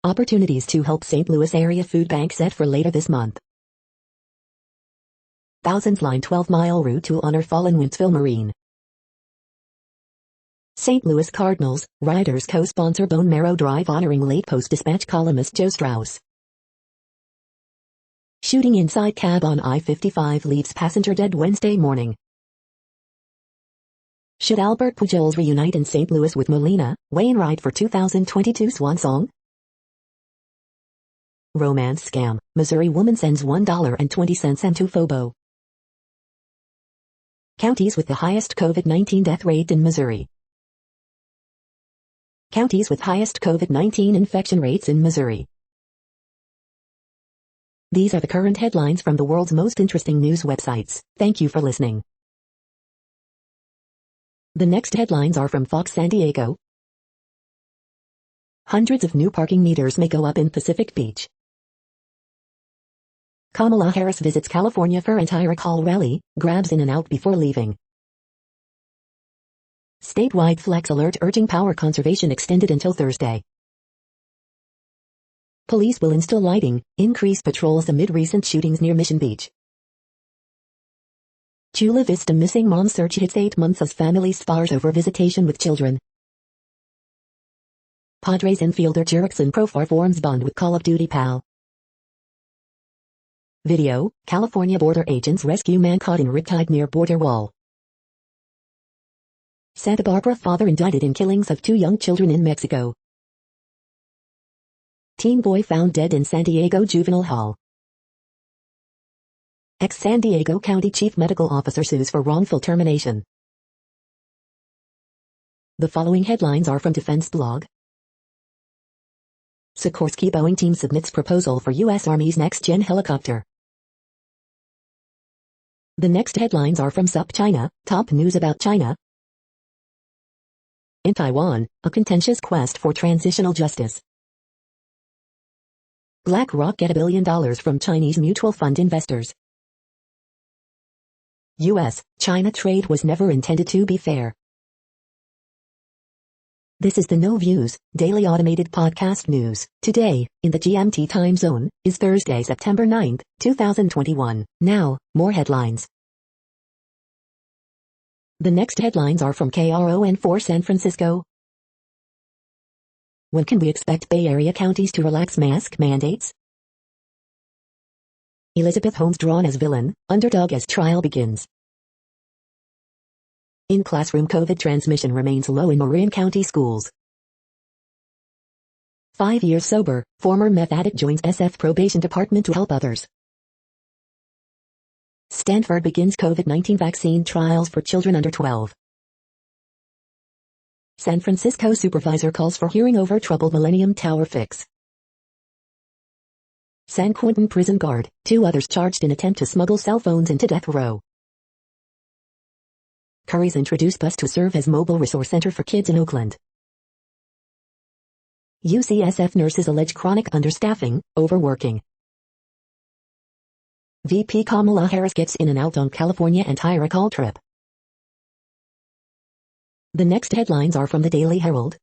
Opportunities to help St. Louis area food bank set for later this month. Thousands line 12-mile route to honor fallen Wintsville Marine. St. Louis Cardinals, Riders co-sponsor Bone Marrow Drive honoring late Post-Dispatch columnist Joe Strauss. Shooting inside cab on I-55 leaves passenger dead Wednesday morning. Should Albert Pujols reunite in St. Louis with Molina, Wainwright for 2022 Swan Song? Romance scam, Missouri woman sends $1.20 into Fobo. Counties with the highest COVID-19 death rate in Missouri. Counties with highest COVID-19 infection rates in Missouri. These are the current headlines from the world's most interesting news websites. Thank you for listening. The next headlines are from Fox San Diego. Hundreds of new parking meters may go up in Pacific Beach. Kamala Harris visits California for anti-recall rally, grabs in and out before leaving. Statewide flex alert urging power conservation extended until Thursday. Police will install lighting, increase patrols amid recent shootings near Mission Beach. Chula Vista missing mom search hits 8 months as family spars over visitation with children. Padres infielder Jerickson Profar forms bond with Call of Duty pal. Video, California border agents rescue man caught in Riptide near border wall. Santa Barbara father indicted in killings of 2 young children in Mexico. Teen boy found dead in San Diego juvenile hall. Ex-San Diego County Chief Medical Officer sues for wrongful termination. The following headlines are from Defense Blog. Sikorsky Boeing team submits proposal for U.S. Army's next-gen helicopter. The next headlines are from SupChina, top news about China. In Taiwan, a contentious quest for transitional justice. BlackRock get $1 billion from Chinese mutual fund investors. U.S.-China trade was never intended to be fair. This is the No Views, daily automated podcast news. Today, in the GMT time zone, is Thursday, September 9, 2021. Now, more headlines. The next headlines are from KRON4 San Francisco. When can we expect Bay Area counties to relax mask mandates? Elizabeth Holmes drawn as villain, underdog as trial begins. In classroom COVID transmission remains low in Marin County schools. 5 years sober, former meth addict joins SF probation department to help others. Stanford begins COVID-19 vaccine trials for children under 12. San Francisco supervisor calls for hearing over troubled Millennium Tower fix. San Quentin prison guard, 2 others charged in attempt to smuggle cell phones into death row. Curry's introduced bus to serve as mobile resource center for kids in Oakland. UCSF nurses allege chronic understaffing, overworking. VP Kamala Harris gets in and out on California anti-recall trip. The next headlines are from the Daily Herald.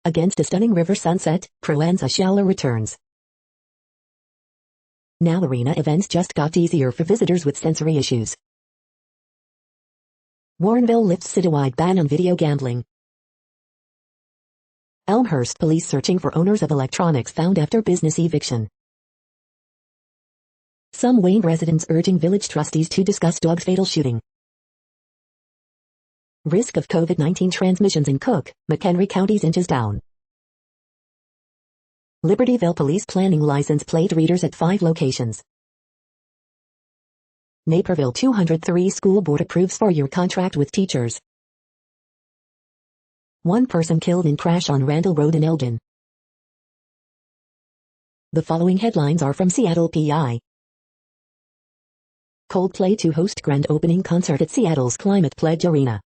Against a stunning river sunset, Pro-Anza Showler returns. Now arena events just got easier for visitors with sensory issues. Warrenville lifts citywide ban on video gambling. Elmhurst police searching for owners of electronics found after business eviction. Some Wayne residents urging village trustees to discuss dog's fatal shooting. Risk of COVID-19 transmissions in Cook, McHenry counties inches down. Libertyville police planning license plate readers at 5 locations. Naperville 203 school board approves 4-year contract with teachers. 1 person killed in crash on Randall Road in Elgin. The following headlines are from Seattle PI. Coldplay to host grand opening concert at Seattle's Climate Pledge Arena.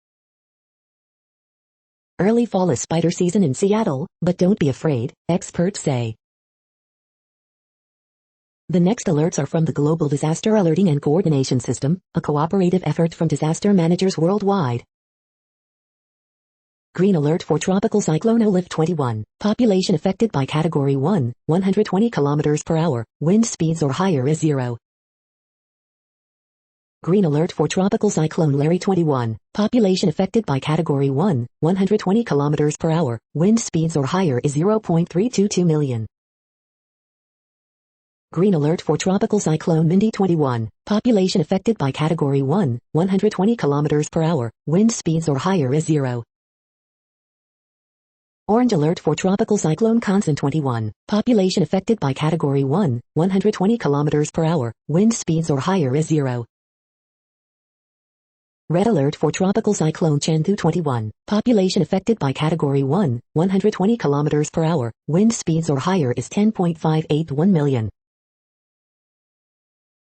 Early fall is spider season in Seattle, but don't be afraid, experts say. The next alerts are from the Global Disaster Alerting and Coordination System, a cooperative effort from disaster managers worldwide. Green alert for Tropical Cyclone Olive 21, population affected by Category 1, 120 km per hour, wind speeds or higher is 0. Green alert for Tropical Cyclone Larry 21, population affected by Category 1, 120 km per hour, wind speeds or higher is 0.322 million. Green alert for Tropical Cyclone Mindy 21, population affected by Category 1, 120 km per hour, wind speeds or higher is 0. Orange alert for Tropical Cyclone Constance 21, population affected by Category 1, 120 km per hour, wind speeds or higher is 0. Red alert for Tropical Cyclone Chanthu 21, population affected by Category 1, 120 km per hour, wind speeds or higher is 10.581 million.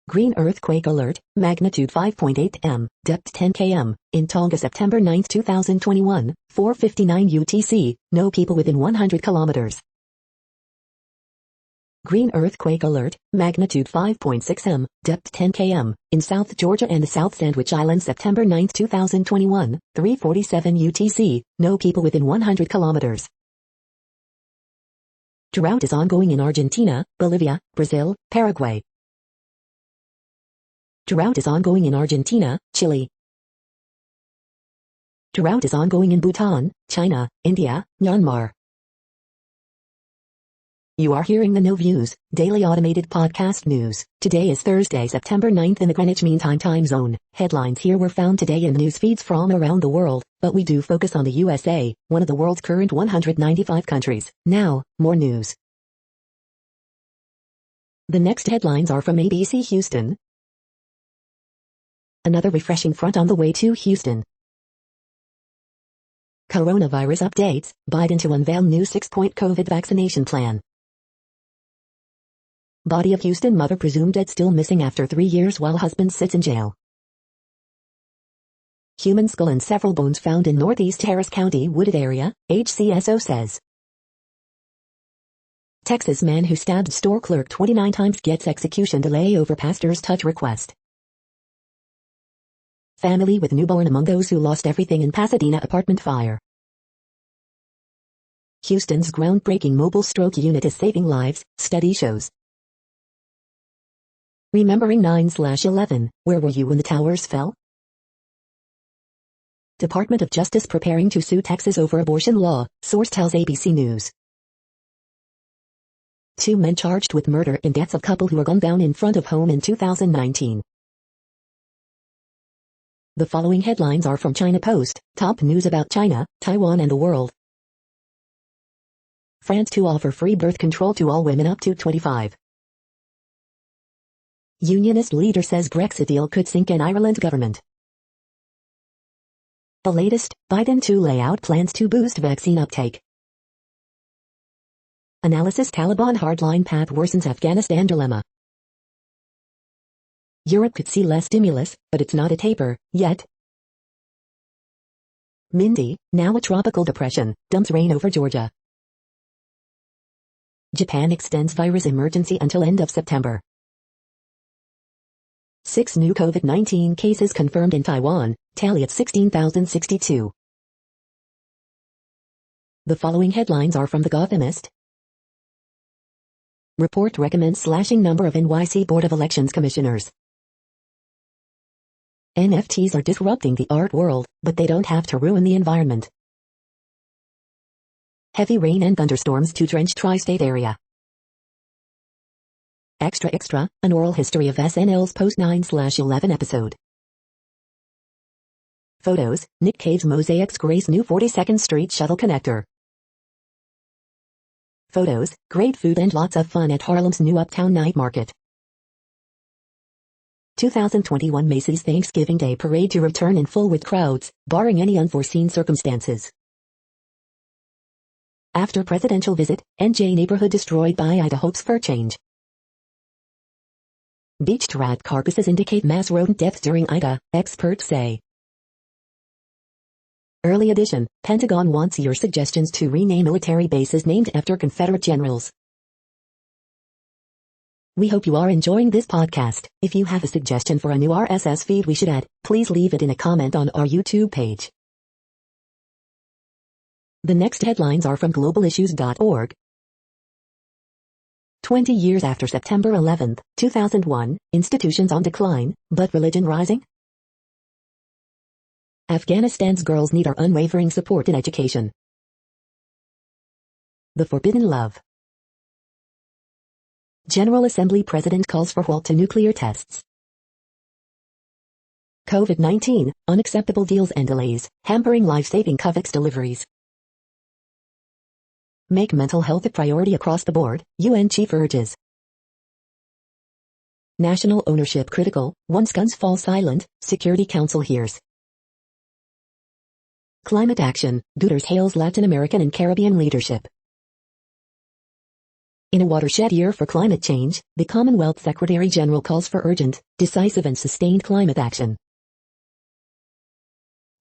Green earthquake alert, magnitude 5.8 m, depth 10 km, in Tonga September 9, 2021, 4:59 UTC, no people within 100 kilometers. Green earthquake alert, magnitude 5.6 m, depth 10 km, in South Georgia and the South Sandwich Islands September 9, 2021, 3:47 UTC, no people within 100 kilometers. Drought is ongoing in Argentina, Bolivia, Brazil, Paraguay. Drought is ongoing in Argentina, Chile. Drought is ongoing in Bhutan, China, India, Myanmar. You are hearing the No Views, daily automated podcast news. Today is Thursday, September 9th in the Greenwich Mean Time zone. Headlines here were found today in news feeds from around the world, but we do focus on the USA, one of the world's current 195 countries. Now, more news. The next headlines are from ABC Houston. Another refreshing front on the way to Houston. Coronavirus updates, Biden to unveil new 6-point COVID vaccination plan. Body of Houston mother presumed dead still missing after 3 years while husband sits in jail. Human skull and several bones found in Northeast Harris County wooded area, HCSO says. Texas man who stabbed store clerk 29 times gets execution delay over pastor's touch request. Family with newborn among those who lost everything in Pasadena apartment fire. Houston's groundbreaking mobile stroke unit is saving lives, study shows. Remembering 9/11, where were you when the towers fell? Department of Justice preparing to sue Texas over abortion law, source tells ABC News. 2 men charged with murder in deaths of couple who were gunned down in front of home in 2019. The following headlines are from China Post, top news about China, Taiwan and the world. France to offer free birth control to all women up to 25. Unionist leader says Brexit deal could sink in Ireland government. The latest, Biden to lay out plans to boost vaccine uptake. Analysis Taliban hardline path worsens Afghanistan dilemma. Europe could see less stimulus, but it's not a taper, yet. Mindy, now a tropical depression, dumps rain over Georgia. Japan extends virus emergency until end of September. 6 new COVID-19 cases confirmed in Taiwan, tally at 16,062. The following headlines are from The Gothamist. Report recommends slashing number of NYC Board of Elections commissioners. NFTs are disrupting the art world, but they don't have to ruin the environment. Heavy rain and thunderstorms to drench tri-state area. Extra, an oral history of SNL's post 9/11 episode. Photos, Nick Cave's mosaics grace new 42nd Street shuttle connector. Photos, great food and lots of fun at Harlem's new Uptown Night Market. 2021 Macy's Thanksgiving Day Parade to return in full with crowds, barring any unforeseen circumstances. After presidential visit, NJ neighborhood destroyed by Ida hopes for change. Beached rat carcasses indicate mass rodent deaths during Ida, experts say. Early edition, Pentagon wants your suggestions to rename military bases named after Confederate generals. We hope you are enjoying this podcast. If you have a suggestion for a new RSS feed we should add, please leave it in a comment on our YouTube page. The next headlines are from globalissues.org. 20 years after September 11, 2001, institutions on decline, but religion rising? Afghanistan's girls need our unwavering support in education. The Forbidden Love. General Assembly President calls for halt to nuclear tests. COVID-19, unacceptable deals and delays, hampering life-saving COVAX deliveries. Make mental health a priority across the board, UN chief urges. National ownership critical, once guns fall silent, Security Council hears. Climate action, Guterres hails Latin American and Caribbean leadership. In a watershed year for climate change, the Commonwealth Secretary General calls for urgent, decisive and sustained climate action.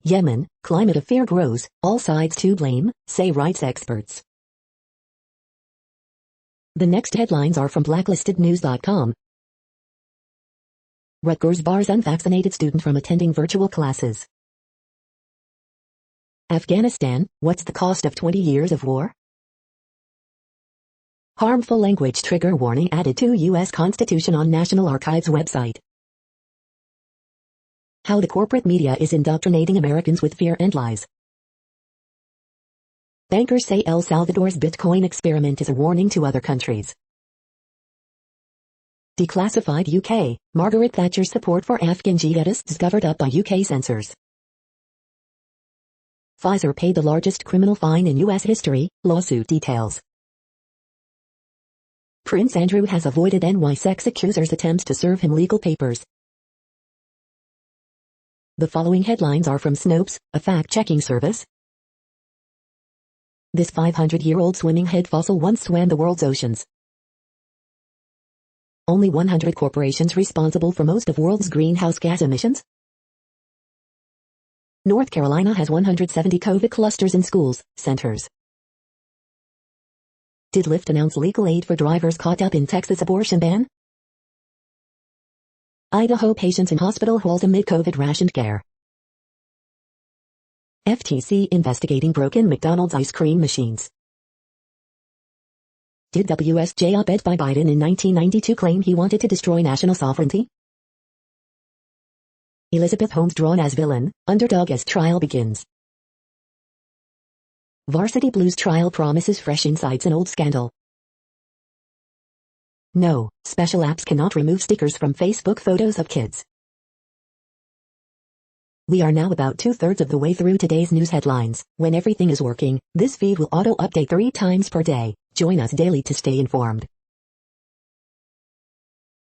Yemen, climate of fear grows, all sides to blame, say rights experts. The next headlines are from blacklistednews.com. Rutgers bars unvaccinated student from attending virtual classes. Afghanistan, what's the cost of 20 years of war? Harmful language trigger warning added to U.S. Constitution on National Archives website. How the corporate media is indoctrinating Americans with fear and lies. Bankers say El Salvador's Bitcoin experiment is a warning to other countries. Declassified UK, Margaret Thatcher's support for Afghan jihadists discovered up by UK censors. Pfizer paid the largest criminal fine in U.S. history, lawsuit details. Prince Andrew has avoided NY sex accusers' attempts to serve him legal papers. The following headlines are from Snopes, a fact-checking service. This 500-year-old swimming head fossil once swam the world's oceans. Only 100 corporations responsible for most of world's greenhouse gas emissions. North Carolina has 170 COVID clusters in schools, centers. Did Lyft announce legal aid for drivers caught up in Texas abortion ban? Idaho patients in hospital halls amid COVID rationed care. FTC investigating broken McDonald's ice cream machines. Did WSJ op-ed by Biden in 1992 claim he wanted to destroy national sovereignty? Elizabeth Holmes drawn as villain, underdog as trial begins. Varsity Blues trial promises fresh insights in old scandal. No, special apps cannot remove stickers from Facebook photos of kids. We are now about 2/3 of the way through today's news headlines. When everything is working, this feed will auto-update 3 times per day. Join us daily to stay informed.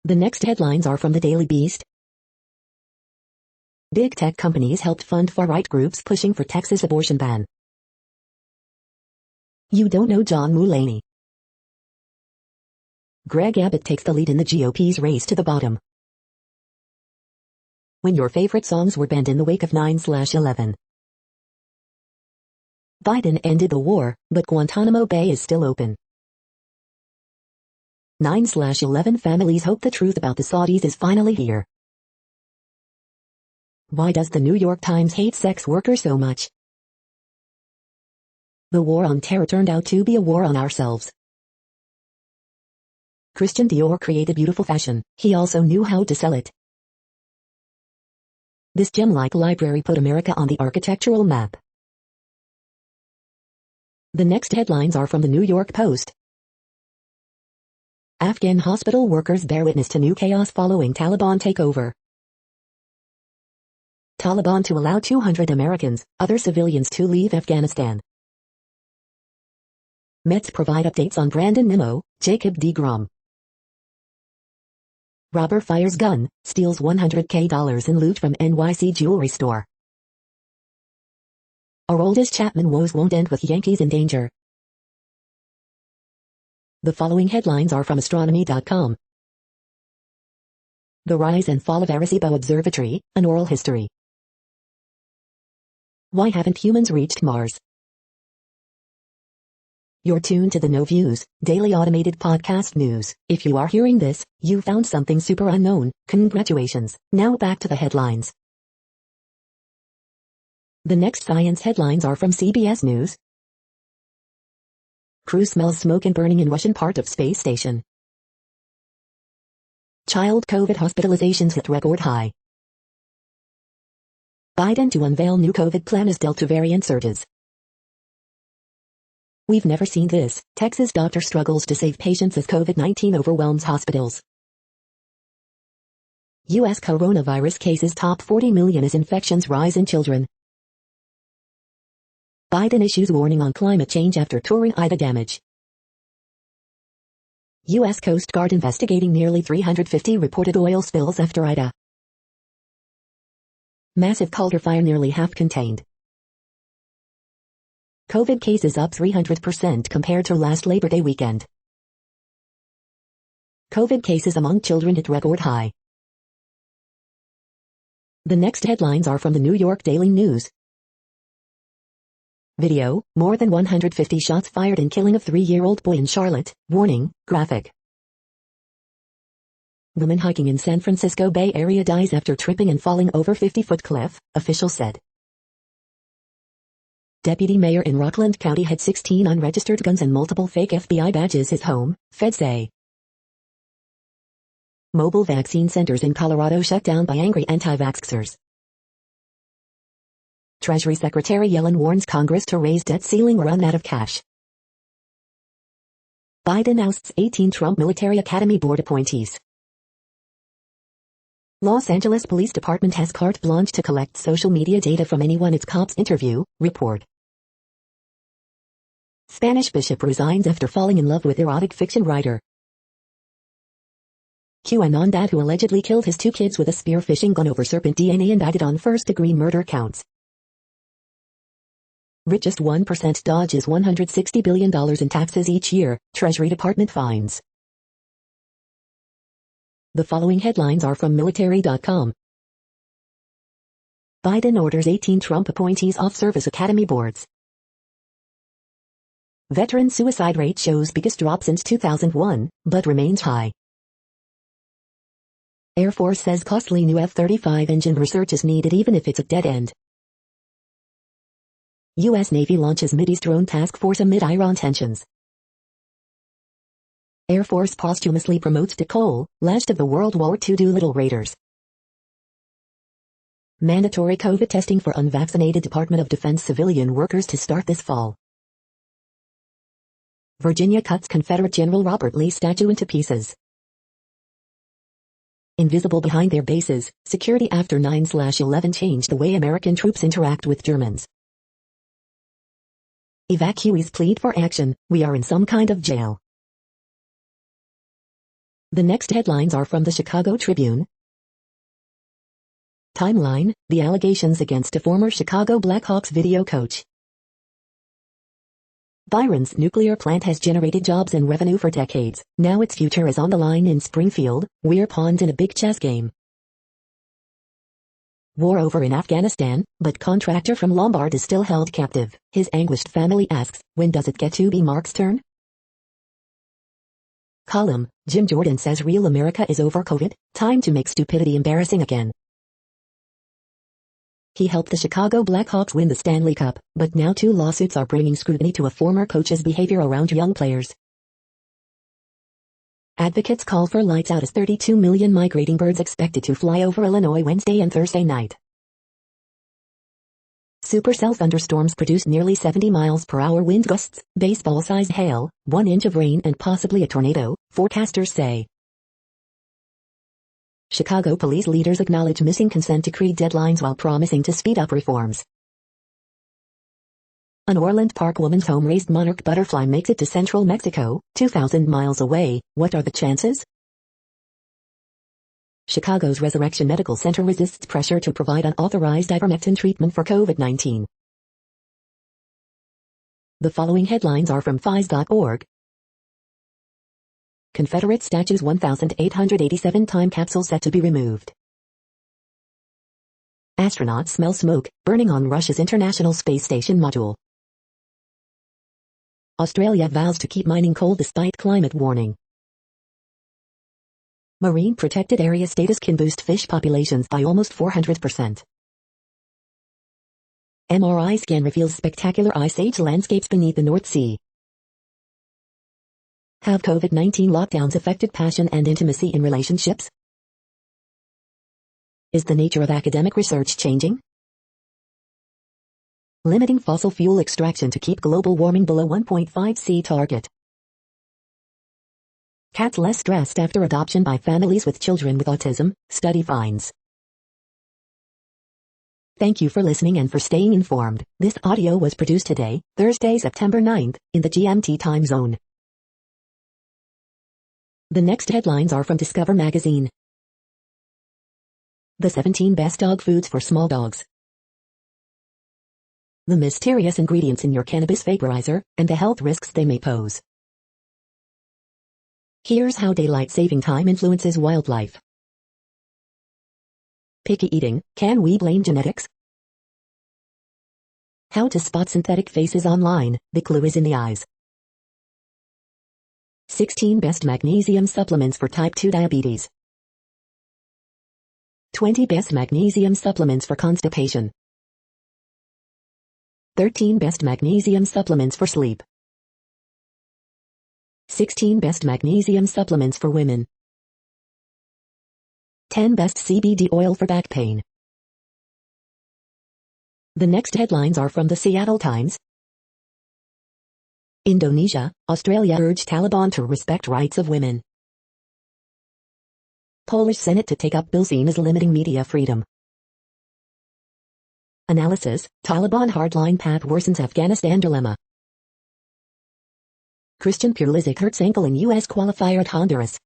The next headlines are from the Daily Beast. Big tech companies helped fund far-right groups pushing for Texas abortion ban. You don't know John Mulaney. Greg Abbott takes the lead in the GOP's race to the bottom. When your favorite songs were banned in the wake of 9/11. Biden ended the war, but Guantanamo Bay is still open. 9/11 families hope the truth about the Saudis is finally here. Why does the New York Times hate sex workers so much? The war on terror turned out to be a war on ourselves. Christian Dior created beautiful fashion. He also knew how to sell it. This gem-like library put America on the architectural map. The next headlines are from the New York Post. Afghan hospital workers bear witness to new chaos following Taliban takeover. Taliban to allow 200 Americans, other civilians to leave Afghanistan. Mets provide updates on Brandon Nimmo, Jacob deGrom. Robber fires gun, steals $100K in loot from NYC jewelry store. Aroldis Chapman woes won't end with Yankees in danger. The following headlines are from astronomy.com. The rise and fall of Arecibo Observatory, an oral history. Why haven't humans reached Mars? You're tuned to the No Views, daily automated podcast news. If you are hearing this, you found something super unknown. Congratulations. Now back to the headlines. The next science headlines are from CBS News. Crew smells smoke and burning in Russian part of space station. Child COVID hospitalizations hit record high. Biden to unveil new COVID plan as Delta variant surges. We've never seen this. Texas doctor struggles to save patients as COVID-19 overwhelms hospitals. U.S. coronavirus cases top 40 million as infections rise in children. Biden issues warning on climate change after touring Ida damage. U.S. Coast Guard investigating nearly 350 reported oil spills after Ida. Massive caldera fire nearly half contained. COVID cases up 300% compared to last Labor Day weekend. COVID cases among children hit record high. The next headlines are from the New York Daily News. Video, more than 150 shots fired in killing of 3-year-old boy in Charlotte, warning, graphic. Woman hiking in San Francisco Bay Area dies after tripping and falling over 50-foot cliff, officials said. Deputy mayor in Rockland County had 16 unregistered guns and multiple fake FBI badges his home, feds say. Mobile vaccine centers in Colorado shut down by angry anti-vaxxers. Treasury Secretary Yellen warns Congress to raise debt ceiling or run out of cash. Biden ousts 18 Trump Military Academy Board appointees. Los Angeles Police Department has carte blanche to collect social media data from anyone its cops interview, report. Spanish bishop resigns after falling in love with erotic fiction writer. QAnon dad who allegedly killed his 2 kids with a spear-fishing gun over serpent DNA indicted on first-degree murder counts. Richest 1% dodges $160 billion in taxes each year, Treasury Department finds. The following headlines are from military.com. Biden orders 18 Trump appointees off service academy boards. Veteran suicide rate shows biggest drop since 2001, but remains high. Air Force says costly new F-35 engine research is needed even if it's a dead end. U.S. Navy launches Mideast drone task force amid Iran tensions. Air Force posthumously promotes Nicole, last of the World War II Doolittle Raiders. Mandatory COVID testing for unvaccinated Department of Defense civilian workers to start this fall. Virginia cuts Confederate General Robert Lee statue into pieces. Invisible behind their bases, security after 9/11 changed the way American troops interact with Germans. Evacuees plead for action, we are in some kind of jail. The next headlines are from the Chicago Tribune. Timeline, the allegations against a former Chicago Blackhawks video coach. Byron's nuclear plant has generated jobs and revenue for decades. Now its future is on the line in Springfield. We're pawns in a big chess game. War over in Afghanistan, but contractor from Lombard is still held captive. His anguished family asks, when does it get to be Mark's turn? Column, Jim Jordan says real America is over COVID, time to make stupidity embarrassing again. He helped the Chicago Blackhawks win the Stanley Cup, but now 2 lawsuits are bringing scrutiny to a former coach's behavior around young players. Advocates call for lights out as 32 million migrating birds expected to fly over Illinois Wednesday and Thursday night. Supercell thunderstorms produce nearly 70 miles per hour wind gusts, baseball-sized hail, 1 inch of rain and possibly a tornado, forecasters say. Chicago police leaders acknowledge missing consent decree deadlines while promising to speed up reforms. An Orland Park woman's home-raised monarch butterfly makes it to central Mexico, 2,000 miles away. What are the chances? Chicago's Resurrection Medical Center resists pressure to provide unauthorized ivermectin treatment for COVID-19. The following headlines are from FIS.org. Confederate statues 1,887 time capsule set to be removed. Astronauts smell smoke, burning on Russia's International Space Station module. Australia vows to keep mining coal despite climate warning. Marine protected area status can boost fish populations by almost 400%. MRI scan reveals spectacular ice age landscapes beneath the North Sea. Have COVID-19 lockdowns affected passion and intimacy in relationships? Is the nature of academic research changing? Limiting fossil fuel extraction to keep global warming below 1.5°C target. Cats less stressed after adoption by families with children with autism, study finds. Thank you for listening and for staying informed. This audio was produced today, Thursday, September 9th, in the GMT time zone. The next headlines are from Discover magazine. The 17 best dog foods for small dogs. The mysterious ingredients in your cannabis vaporizer, and the health risks they may pose. Here's how daylight saving time influences wildlife. Picky eating, can we blame genetics? How to spot synthetic faces online, the clue is in the eyes. 16 best magnesium supplements for type 2 diabetes. 20 best magnesium supplements for constipation. 13 best magnesium supplements for sleep. 16 best magnesium supplements for women. 10 best CBD oil for back pain. The next headlines are from the Seattle Times. Indonesia, Australia urge Taliban to respect rights of women. Polish Senate to take up bill seen as limiting media freedom. Analysis, Taliban hardline path worsens Afghanistan dilemma. Christian Pulisic hurts ankle in U.S. qualifier at Honduras.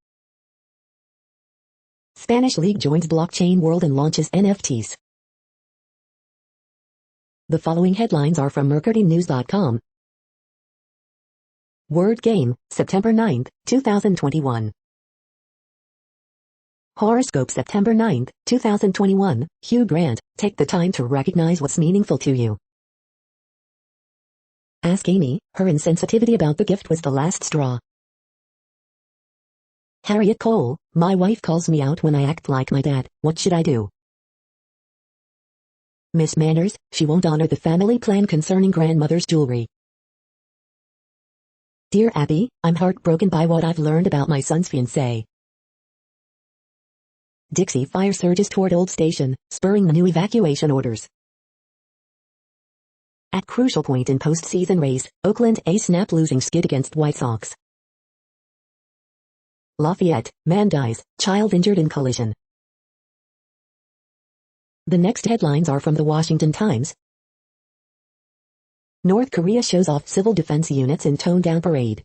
Spanish League joins blockchain world and launches NFTs. The following headlines are from mercurynews.com. Word Game, September 9, 2021. Horoscope September 9, 2021, Hugh Grant, take the time to recognize what's meaningful to you. Ask Amy, her insensitivity about the gift was the last straw. Harriet Cole, my wife calls me out when I act like my dad, what should I do? Miss Manners, she won't honor the family plan concerning grandmother's jewelry. Dear Abby, I'm heartbroken by what I've learned about my son's fiancée. Dixie fire surges toward old station, spurring the new evacuation orders. At crucial point in postseason race, Oakland A's snap losing skid against White Sox. Lafayette, man dies, child injured in collision. The next headlines are from the Washington Times. North Korea shows off civil defense units in toned-down parade.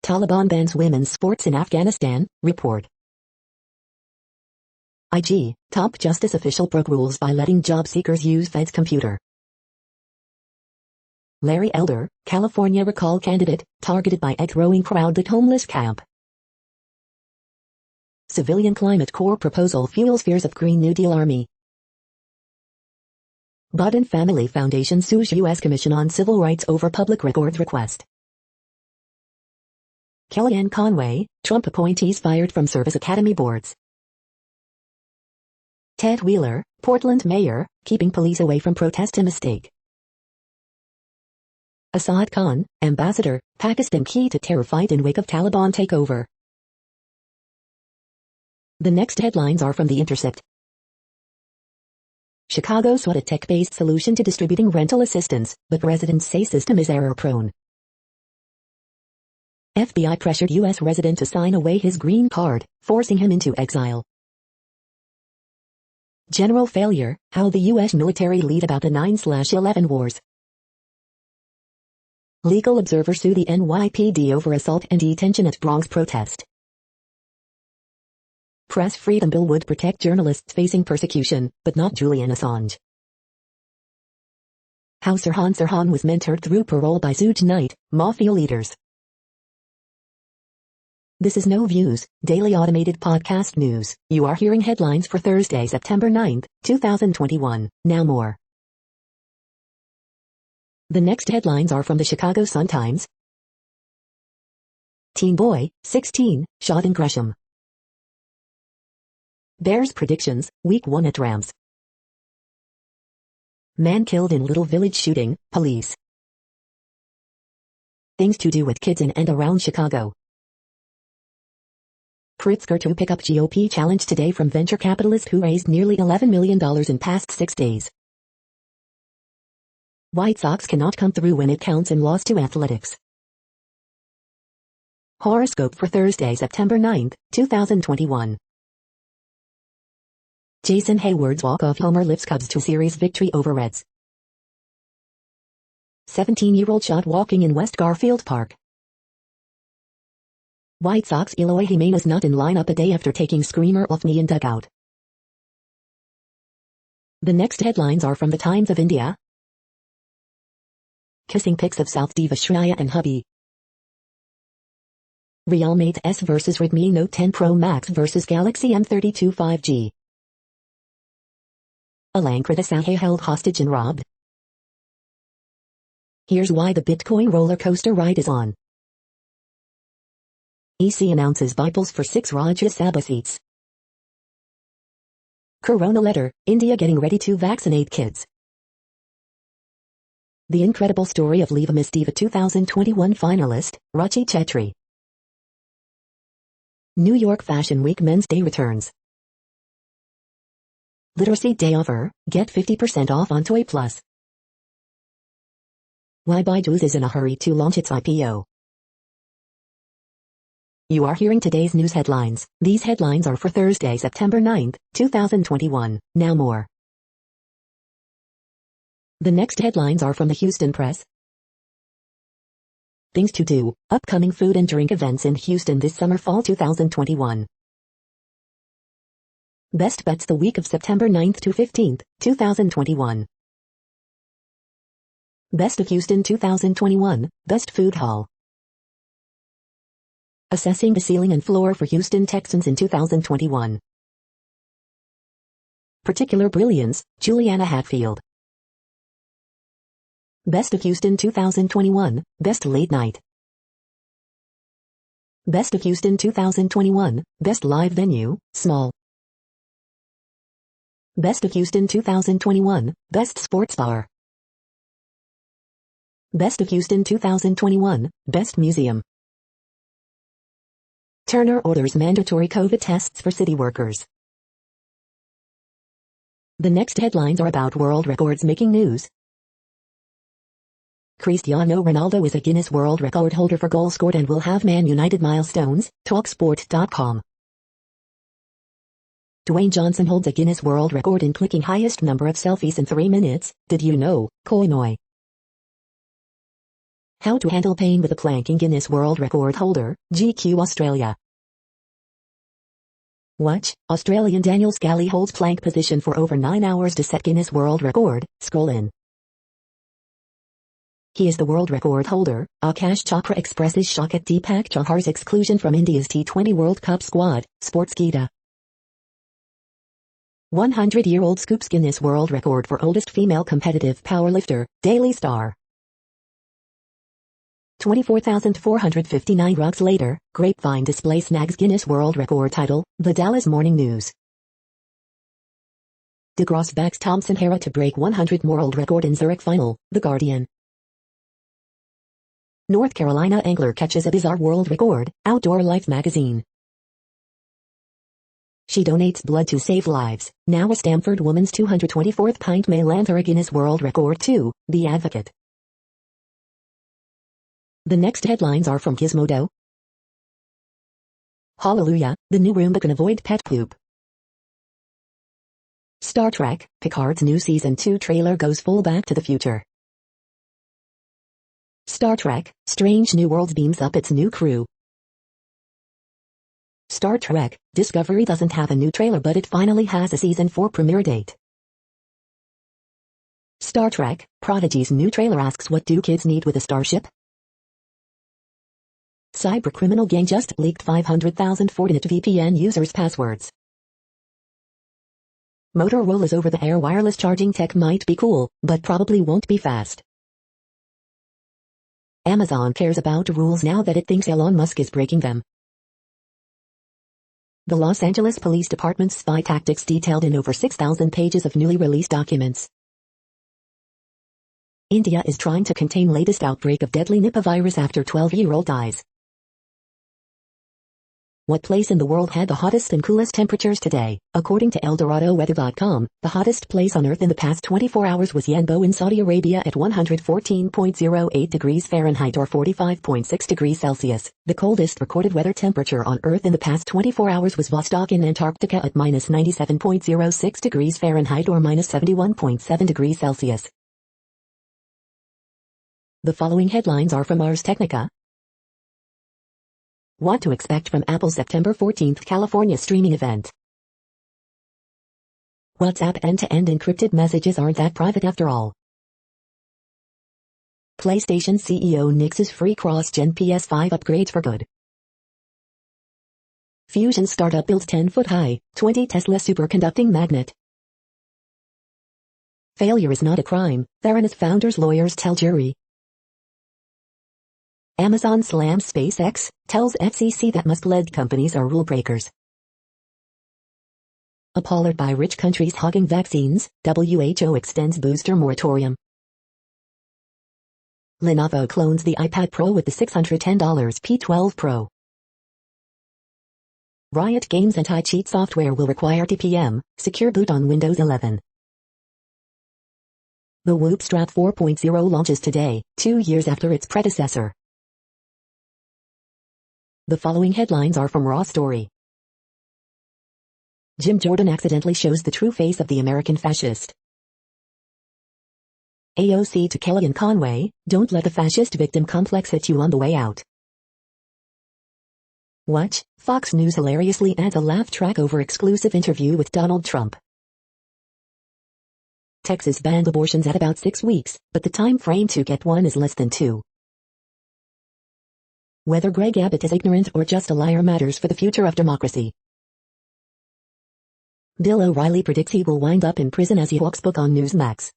Taliban bans women's sports in Afghanistan, report. IG, top justice official broke rules by letting job seekers use Fed's computer. Larry Elder, California recall candidate, targeted by egg-throwing crowd at homeless camp. Civilian Climate Corps proposal fuels fears of Green New Deal Army. Biden Family Foundation sues U.S. Commission on Civil Rights over public records request. Kellyanne Conway, Trump appointees fired from service academy boards. Ted Wheeler, Portland mayor, keeping police away from protest a mistake. Assad Khan, ambassador, Pakistan key to terror fight in wake of Taliban takeover. The next headlines are from The Intercept. Chicago sought a tech-based solution to distributing rental assistance, but residents say system is error-prone. FBI pressured U.S. resident to sign away his green card, forcing him into exile. General failure, how the U.S. military lead about the 9/11 wars. Legal observer sue the NYPD over assault and detention at Bronx protest. Press freedom bill would protect journalists facing persecution, but not Julian Assange. How Sirhan Sirhan was mentored through parole by Suge Knight, mafia leaders. This is No Views, daily automated podcast news. You are hearing headlines for Thursday, September 9, 2021. Now more. The next headlines are from the Chicago Sun-Times. Teen boy, 16, shot in Gresham. Bears predictions, Week 1 at Rams. Man killed in Little Village shooting, police. Things to do with kids in and around Chicago. Pritzker to pick up GOP challenge today from venture capitalist who raised nearly $11 million in past 6 days. White Sox cannot come through when it counts in loss to Athletics. Horoscope for Thursday, September 9, 2021. Jason Hayward's walk-off homer lifts Cubs to series victory over Reds. 17-year-old shot walking in West Garfield Park. White Sox Eloy Jimenez not in lineup a day after taking screamer off knee in dugout. The next headlines are from the Times of India. Kissing pics of South Diva Shreya and hubby. Realme S vs Redmi Note 10 Pro Max vs Galaxy M32 5G. Alankrita Sahay held hostage and robbed. Here's why the Bitcoin roller coaster ride is on. EC announces Bibles for 6 Rajya Sabha seats. Corona letter, India getting ready to vaccinate kids. The incredible story of Leva Miss Diva 2021 finalist, Ruchi Chetri. New York Fashion Week Men's Day returns. Literacy Day offer, get 50% off on Toy Plus. Why Baidu is in a hurry to launch its IPO. You are hearing today's news headlines. These headlines are for Thursday, September 9, 2021. Now more. The next headlines are from the Houston Press. Things to do. Upcoming food and drink events in Houston this summer fall 2021. Best bets the week of September 9th to 15th, 2021. Best of Houston 2021, Best Food Hall. Assessing the ceiling and floor for Houston Texans in 2021. Particular Brilliance, Juliana Hatfield. Best of Houston 2021, Best Late Night. Best of Houston 2021, Best Live Venue, Small. Best of Houston 2021, Best Sports Bar. Best of Houston 2021, Best Museum. Turner orders mandatory COVID tests for city workers. The next headlines are about world records making news. Cristiano Ronaldo is a Guinness World Record holder for goals scored and will have Man United milestones, Talksport.com. Dwayne Johnson holds a Guinness World Record in clicking highest number of selfies in 3 minutes, did you know, Koinoi. How to handle pain with a planking Guinness World Record holder, GQ Australia. Watch, Australian Daniel Scally holds plank position for over 9 hours to set Guinness World Record, scroll in. He is the world record holder. Akash Chopra expresses shock at Deepak Chahar's exclusion from India's T20 World Cup squad, Sportskeeda. 100-year-old scoops Guinness World Record for oldest female competitive powerlifter, Daily Star. 24,459 rocks later, Grapevine display snags Guinness World Record title, The Dallas Morning News. DeGrasse backs Thompson Hera to break 100 world record in Zurich final, The Guardian. North Carolina angler catches a bizarre world record, Outdoor Life magazine. She donates blood to save lives. Now a Stamford woman's 224th pint may land her a Guinness World Record too, The Advocate. The next headlines are from Gizmodo. Hallelujah, the new Roomba can avoid pet poop. Star Trek, Picard's new Season 2 trailer goes full Back to the Future. Star Trek, Strange New Worlds beams up its new crew. Star Trek, Discovery doesn't have a new trailer but it finally has a Season 4 premiere date. Star Trek, Prodigy's new trailer asks what do kids need with a starship? Cybercriminal gang just leaked 500,000 Fortinet VPN users' passwords. Motorola's over-the-air wireless charging tech might be cool, but probably won't be fast. Amazon cares about rules now that it thinks Elon Musk is breaking them. The Los Angeles Police Department's spy tactics detailed in over 6,000 pages of newly released documents. India is trying to contain latest outbreak of deadly Nipah virus after 12-year-old dies. What place in the world had the hottest and coolest temperatures today? According to ElDoradoWeather.com, the hottest place on Earth in the past 24 hours was Yanbo in Saudi Arabia at 114.08 degrees Fahrenheit or 45.6 degrees Celsius. The coldest recorded weather temperature on Earth in the past 24 hours was Vostok in Antarctica at minus 97.06 degrees Fahrenheit or minus 71.7 degrees Celsius. The following headlines are from Ars Technica. What to expect from Apple's September 14th California streaming event. WhatsApp end-to-end encrypted messages aren't that private after all. PlayStation CEO nixes free cross-gen PS5 upgrades for good. Fusion startup builds 10-foot-high, 20 Tesla superconducting magnet. Failure is not a crime, Theranos founders' lawyers tell jury. Amazon slams SpaceX, tells FCC that Musk-led companies are rule breakers. Appalled by rich countries hogging vaccines, WHO extends booster moratorium. Lenovo clones the iPad Pro with the $610 P12 Pro. Riot Games anti-cheat software will require TPM, secure boot on Windows 11. The Whoop Strat 4.0 launches today, 2 years after its predecessor. The following headlines are from Raw Story. Jim Jordan accidentally shows the true face of the American fascist. AOC to Kellyanne Conway, don't let the fascist victim complex hit you on the way out. Watch, Fox News hilariously adds a laugh track over exclusive interview with Donald Trump. Texas banned abortions at about 6 weeks, but the time frame to get one is less than 2. Whether Greg Abbott is ignorant or just a liar matters for the future of democracy. Bill O'Reilly predicts he will wind up in prison as he hawks book on Newsmax.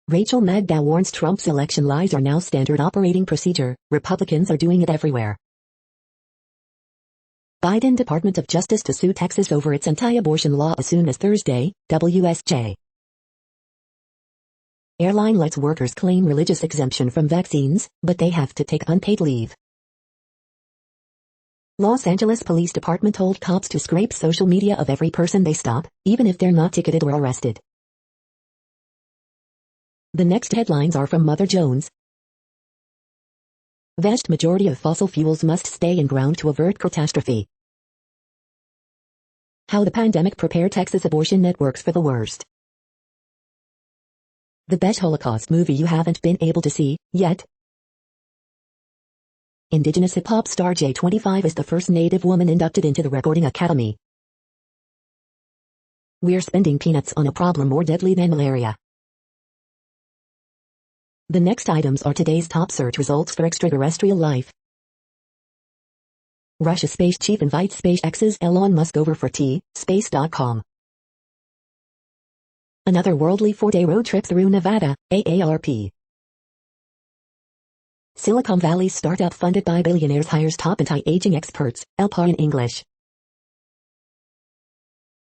Rachel Maddow warns Trump's election lies are now standard operating procedure. Republicans are doing it everywhere. Biden Department of Justice to sue Texas over its anti-abortion law as soon as Thursday, WSJ. Airline lets workers claim religious exemption from vaccines, but they have to take unpaid leave. Los Angeles Police Department told cops to scrape social media of every person they stop, even if they're not ticketed or arrested. The next headlines are from Mother Jones. Vast majority of fossil fuels must stay in ground to avert catastrophe. How the pandemic prepared Texas abortion networks for the worst. The best Holocaust movie you haven't been able to see yet. Indigenous hip-hop star J25 is the first Native woman inducted into the Recording Academy. We're spending peanuts on a problem more deadly than malaria. The next items are today's top search results for extraterrestrial life. Russia space chief invites SpaceX's Elon Musk over for tea, space.com. Another worldly 4-day road trip through Nevada, AARP. Silicon Valley startup funded by billionaires hires top anti-aging experts, LPAR in English.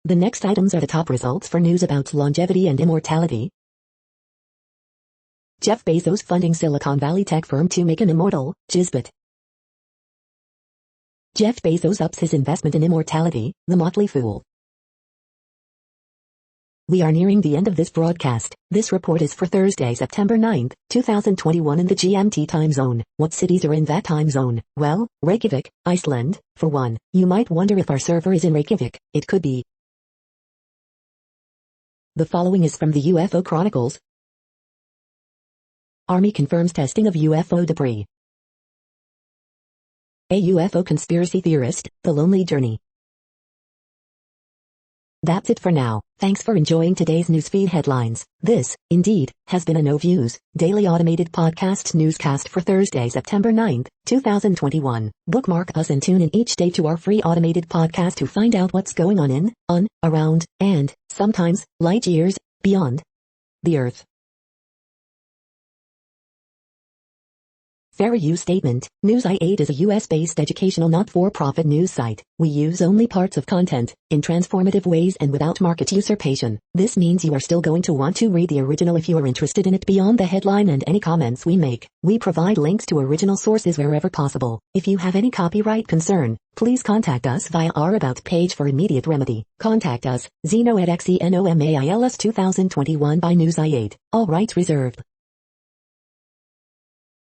The next items are the top results for news about longevity and immortality. Jeff Bezos funding Silicon Valley tech firm to make an immortal, Jizbit. Jeff Bezos ups his investment in immortality, the motley fool. We are nearing the end of this broadcast. This report is for Thursday, September 9, 2021 in the GMT time zone. What cities are in that time zone? Well, Reykjavik, Iceland, for one. You might wonder if our server is in Reykjavik. It could be. The following is from the UFO Chronicles. Army confirms testing of UFO debris. A UFO conspiracy theorist, The Lonely Journey. That's it for now. Thanks for enjoying today's newsfeed headlines. This, indeed, has been a No Views, daily automated podcast newscast for Thursday, September 9, 2021. Bookmark us and tune in each day to our free automated podcast to find out what's going on, around, and, sometimes, light years, beyond the Earth. Fair use statement. News I8 is a US-based educational not-for-profit news site. We use only parts of content, in transformative ways and without market usurpation. This means you are still going to want to read the original if you are interested in it beyond the headline and any comments we make. We provide links to original sources wherever possible. If you have any copyright concern, please contact us via our About page for immediate remedy. Contact us, Zeno at XENOMAILS 2021 by News I8. All rights reserved.